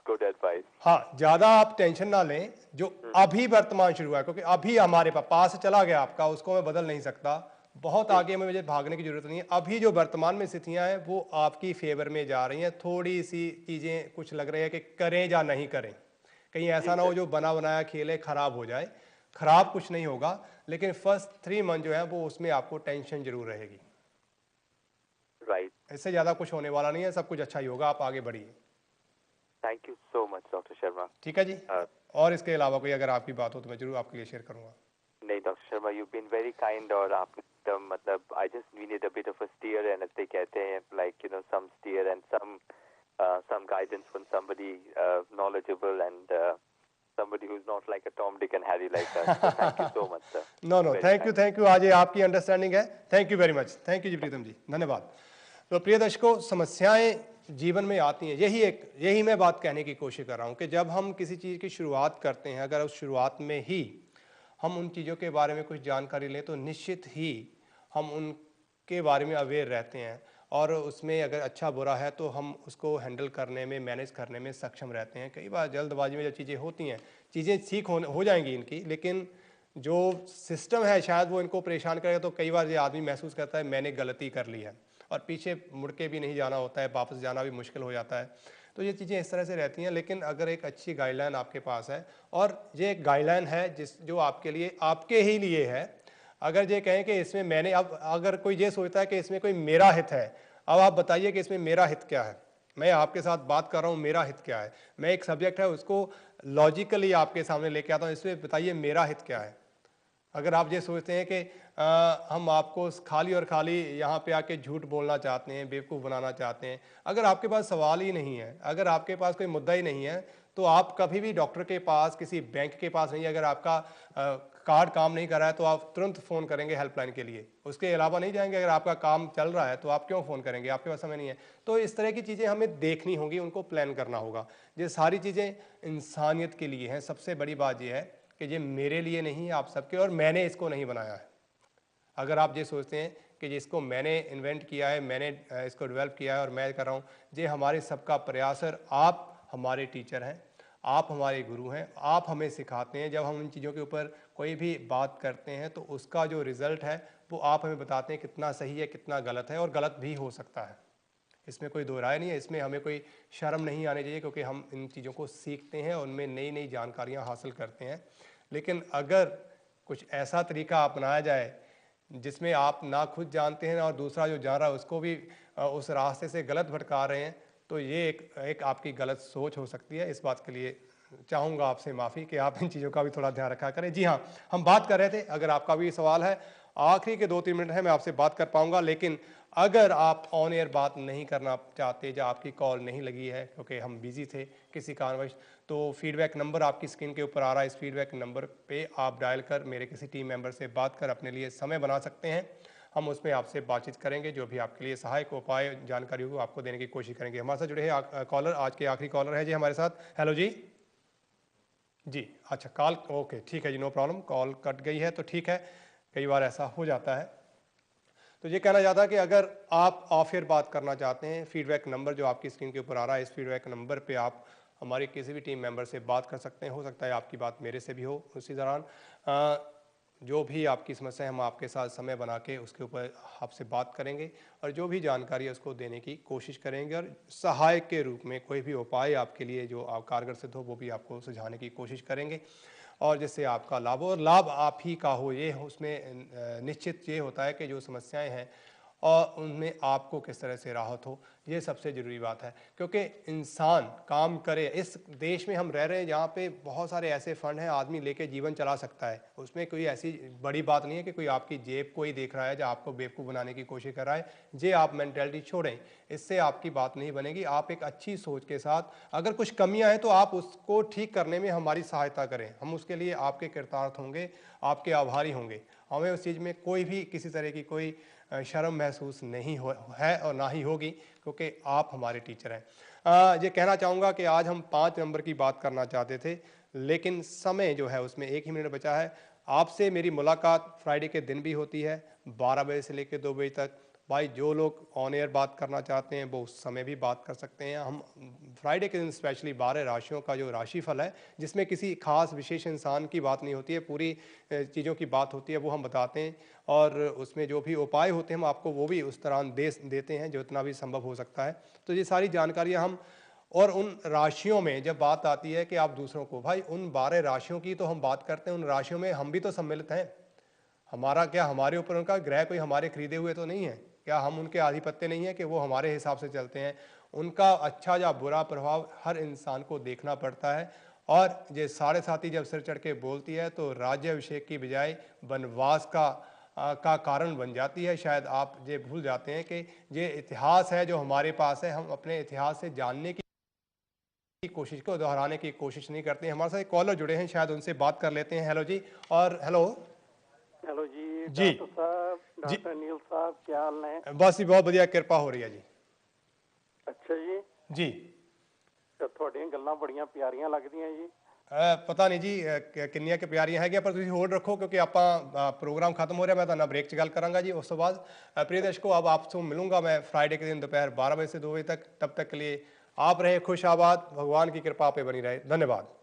good advice. हाँ, ज्यादा आप टेंशन ना लें, जो अभी वर्तमान शुरू हुआ है, क्योंकि अभी हमारे पास चला गया आपका, उसको मैं बदल नहीं सकता, बहुत आगे में मुझे भागने की जरूरत नहीं है। अभी जो वर्तमान में स्थितियां हैं वो आपकी फेवर में जा रही हैं। थोड़ी सी चीजें कुछ लग रही है कि करें या नहीं करें, कहीं ऐसा ना हो जो बना बनाया खेल है खराब हो जाए। खराब कुछ नहीं होगा, लेकिन फर्स्ट 3 मंथ जो है वो उसमें आपको टेंशन जरूर रहेगी। Right. इससे ज्यादा कुछ होने वाला नहीं है, सब कुछ अच्छा ही होगा, आप आगे बढ़िए। Thank you so much, Dr. Sharma. ठीक है जी। और इसके अलावा कोई अगर आपकी बात हो तो मैं जरूर आपके लिए शेयर करूंगा। नहीं Dr. Sharma, you've been very kind और आप मतलब I just needed a bit of a steer and ऐसे कहते हैं like some steer and some guidance from somebody knowledgeable and somebody who's not like a Tom, Dick and Harry like us. So thank you so much, sir. No, Very thank you, kind. thank you। आज ये आपकी understanding है, thank you very much, thank you जी प्रीतम जी, धन्यवाद। तो प्रिय दर्शकों, समस्याएं जीवन में आती हैं, यही मैं बात कहने की कोशिश कर रहा हूँ कि जब हम किसी चीज़ की शुरुआत करते हैं, अगर उस शुरुआत में ही हम उन चीज़ों के बारे में कुछ जानकारी लें तो निश्चित ही हम उनके बारे में अवेयर रहते हैं, और उसमें अगर अच्छा बुरा है तो हम उसको हैंडल करने में, मैनेज करने में सक्षम रहते हैं। कई बार जल्दबाजी में जब चीज़ें होती हैं, चीज़ें ठीक हो जाएंगी इनकी, लेकिन जो सिस्टम है शायद वो इनको परेशान करेगा। तो कई बार ये आदमी महसूस करता है मैंने गलती कर ली है, और पीछे मुड़ के भी नहीं जाना होता है, वापस जाना भी मुश्किल हो जाता है। तो ये चीज़ें इस तरह से रहती हैं। लेकिन अगर एक अच्छी गाइडलाइन आपके पास है, और ये एक गाइडलाइन है जो आपके लिए, आपके ही लिए है, अगर ये कहें कि इसमें मैंने, अब अगर कोई ये सोचता है कि इसमें कोई मेरा हित है, अब आप बताइए कि इसमें मेरा हित क्या है। मैं आपके साथ बात कर रहा हूँ, मेरा हित क्या है। मैं एक सब्जेक्ट है उसको लॉजिकली आपके सामने लेके आता हूँ, इसमें बताइए मेरा हित क्या है। अगर आप ये सोचते हैं कि हम आपको खाली और खाली यहाँ पे आके झूठ बोलना चाहते हैं, बेवकूफ़ बनाना चाहते हैं, अगर आपके पास सवाल ही नहीं है, अगर आपके पास कोई मुद्दा ही नहीं है, तो आप कभी भी डॉक्टर के पास, किसी बैंक के पास नहीं। अगर आपका कार्ड काम नहीं कर रहा है तो आप तुरंत फ़ोन करेंगे हेल्पलाइन के लिए, उसके अलावा नहीं जाएंगे। अगर आपका काम चल रहा है तो आप क्यों फ़ोन करेंगे, आपके पास समय नहीं है। तो इस तरह की चीज़ें हमें देखनी होगी, उनको प्लान करना होगा। ये सारी चीज़ें इंसानियत के लिए हैं। सबसे बड़ी बात यह है कि ये मेरे लिए नहीं है, आप सबके, और मैंने इसको नहीं बनाया है। अगर आप ये सोचते हैं कि जिसको मैंने इन्वेंट किया है, मैंने इसको डेवलप किया है और मैं कर रहा हूँ, ये हमारे सबका प्रयास है। आप हमारे टीचर हैं, आप हमारे गुरु हैं, आप हमें सिखाते हैं। जब हम इन चीज़ों के ऊपर कोई भी बात करते हैं तो उसका जो रिज़ल्ट है वो आप हमें बताते हैं कितना सही है, कितना गलत है, और गलत भी हो सकता है। इसमें कोई दो राय नहीं है, इसमें हमें कोई शर्म नहीं आनी चाहिए, क्योंकि हम इन चीज़ों को सीखते हैं, उनमें नई नई जानकारियाँ हासिल करते हैं। लेकिन अगर कुछ ऐसा तरीका अपनाया जाए जिसमें आप ना खुद जानते हैं और दूसरा जो जान रहा है उसको भी उस रास्ते से गलत भटका रहे हैं, तो ये एक आपकी गलत सोच हो सकती है। इस बात के लिए चाहूँगा आपसे माफ़ी कि आप इन चीज़ों का भी थोड़ा ध्यान रखा करें। जी हाँ, हम बात कर रहे थे, अगर आपका भी सवाल है, आखिरी के 2-3 मिनट है, मैं आपसे बात कर पाऊँगा। लेकिन अगर आप ऑन एयर बात नहीं करना चाहते, या आपकी कॉल नहीं लगी है क्योंकि हम बिजी थे किसी कारणवश, तो फीडबैक नंबर आपकी स्क्रीन के ऊपर आ रहा है। इस फीडबैक नंबर पे आप डायल कर मेरे किसी टीम मेंबर से बात कर अपने लिए समय बना सकते हैं। हम उसमें आपसे बातचीत करेंगे, जो भी आपके लिए सहायक उपाय जानकारी हो आपको देने की कोशिश करेंगे। हमारे साथ जुड़े हैं कॉलर, आज के आखिरी कॉलर है जी हमारे साथ। हेलो जी। जी अच्छा, कॉल ओके, ठीक है जी, नो प्रॉब्लम, कॉल कट गई है तो ठीक है, कई बार ऐसा हो जाता है। तो ये कहना चाहता है कि अगर आप ऑफ एयर बात करना चाहते हैं, फीडबैक नंबर जो आपकी स्क्रीन के ऊपर आ रहा है, इस फीडबैक नंबर पे आप हमारे किसी भी टीम मेंबर से बात कर सकते हैं। हो सकता है आपकी बात मेरे से भी हो उसी दौरान। जो भी आपकी समस्या है, हम आपके साथ समय बना के उसके ऊपर आपसे बात करेंगे, और जो भी जानकारी है उसको देने की कोशिश करेंगे, और सहायक के रूप में कोई भी उपाय आपके लिए जो आप कारगर सिद्ध हो वो भी आपको सुझाने की कोशिश करेंगे, और जिससे आपका लाभ हो, और लाभ आप ही का हो। ये उसमें निश्चित ये होता है कि जो समस्याएं हैं और उनमें आपको किस तरह से राहत हो, ये सबसे ज़रूरी बात है। क्योंकि इंसान काम करे, इस देश में हम रह रहे हैं जहाँ पे बहुत सारे ऐसे फ़ंड हैं आदमी लेके जीवन चला सकता है, उसमें कोई ऐसी बड़ी बात नहीं है कि कोई आपकी जेब को ही देख रहा है या आपको बेवकूफ़ बनाने की कोशिश कर रहा है। ये आप मेंटालिटी छोड़ें, इससे आपकी बात नहीं बनेगी। आप एक अच्छी सोच के साथ, अगर कुछ कमियां हैं तो आप उसको ठीक करने में हमारी सहायता करें, हम उसके लिए आपके कृतार्थ होंगे, आपके आभारी होंगे। हमें उस चीज़ में कोई भी किसी तरह की कोई शर्म महसूस नहीं है और ना ही होगी, क्योंकि आप हमारे टीचर हैं। ये कहना चाहूँगा कि आज हम 5 नंबर की बात करना चाहते थे, लेकिन समय जो है उसमें 1 ही मिनट बचा है। आपसे मेरी मुलाकात फ्राइडे के दिन भी होती है 12 बजे से लेकर 2 बजे तक। भाई जो लोग ऑन एयर बात करना चाहते हैं वो उस समय भी बात कर सकते हैं। हम फ्राइडे के दिन स्पेशली 12 राशियों का जो राशिफल है, जिसमें किसी खास विशेष इंसान की बात नहीं होती है, पूरी चीज़ों की बात होती है, वो हम बताते हैं। और उसमें जो भी उपाय होते हैं हम आपको वो भी उस दौरान देते हैं जो इतना भी संभव हो सकता है। तो ये सारी जानकारियाँ हम, और उन राशियों में जब बात आती है कि आप दूसरों को, भाई उन 12 राशियों की तो हम बात करते हैं, उन राशियों में हम भी तो सम्मिलित हैं। हमारा क्या, हमारे ऊपर उनका ग्रह कोई हमारे खरीदे हुए तो नहीं है, क्या हम उनके आधिपत्य नहीं है कि वो हमारे हिसाब से चलते हैं। उनका अच्छा या बुरा प्रभाव हर इंसान को देखना पड़ता है। और ये साढ़े साथी जब सिर चढ़ के बोलती है तो राज्य अभिषेक की बजाय वनवास का कारण बन जाती है। शायद आप ये भूल जाते हैं कि ये इतिहास है जो हमारे पास है, हम अपने इतिहास से जानने की कोशिश को दोहराने की कोशिश नहीं करते हैं। हमारे साथ एक कॉलर जुड़े हैं, शायद उनसे बात कर लेते हैं। हेलो जी। और हेलो हेलो जी जी डॉक्टर साहब, जी, डॉक्टर नील साहब, क्या हाल है? बस जी बहुत बढ़िया, कृपा हो रही है जी। अच्छा जी, जी ਤੇ ਤੁਹਾਡੀਆਂ ਗੱਲਾਂ ਬੜੀਆਂ ਪਿਆਰੀਆਂ ਲੱਗਦੀਆਂ ਜੀ। ਪਤਾ ਨਹੀਂ ਜੀ ਕਿੰਨੀਆਂ ਕਿ ਪਿਆਰੀਆਂ ਹੈਗੀਆਂ, ਪਰ ਤੁਸੀਂ ਹੋਲਡ ਰੱਖੋ ਕਿਉਂਕਿ ਆਪਾਂ प्रोग्राम खत्म हो रहा है। मैं ਤੁਹਾਡਾ ब्रेक 'ਚ ਗੱਲ ਕਰਾਂਗਾ ਜੀ ਉਸ ਤੋਂ बाद। प्रिय दर्शकों, अब आपसे मिलूंगा मैं फ्राइडे के दिन दोपहर 12 बजे से 2 बजे तक। तब तक के लिए आप रहे खुश आबाद, भगवान की कृपा पे बनी रहे। धन्यवाद।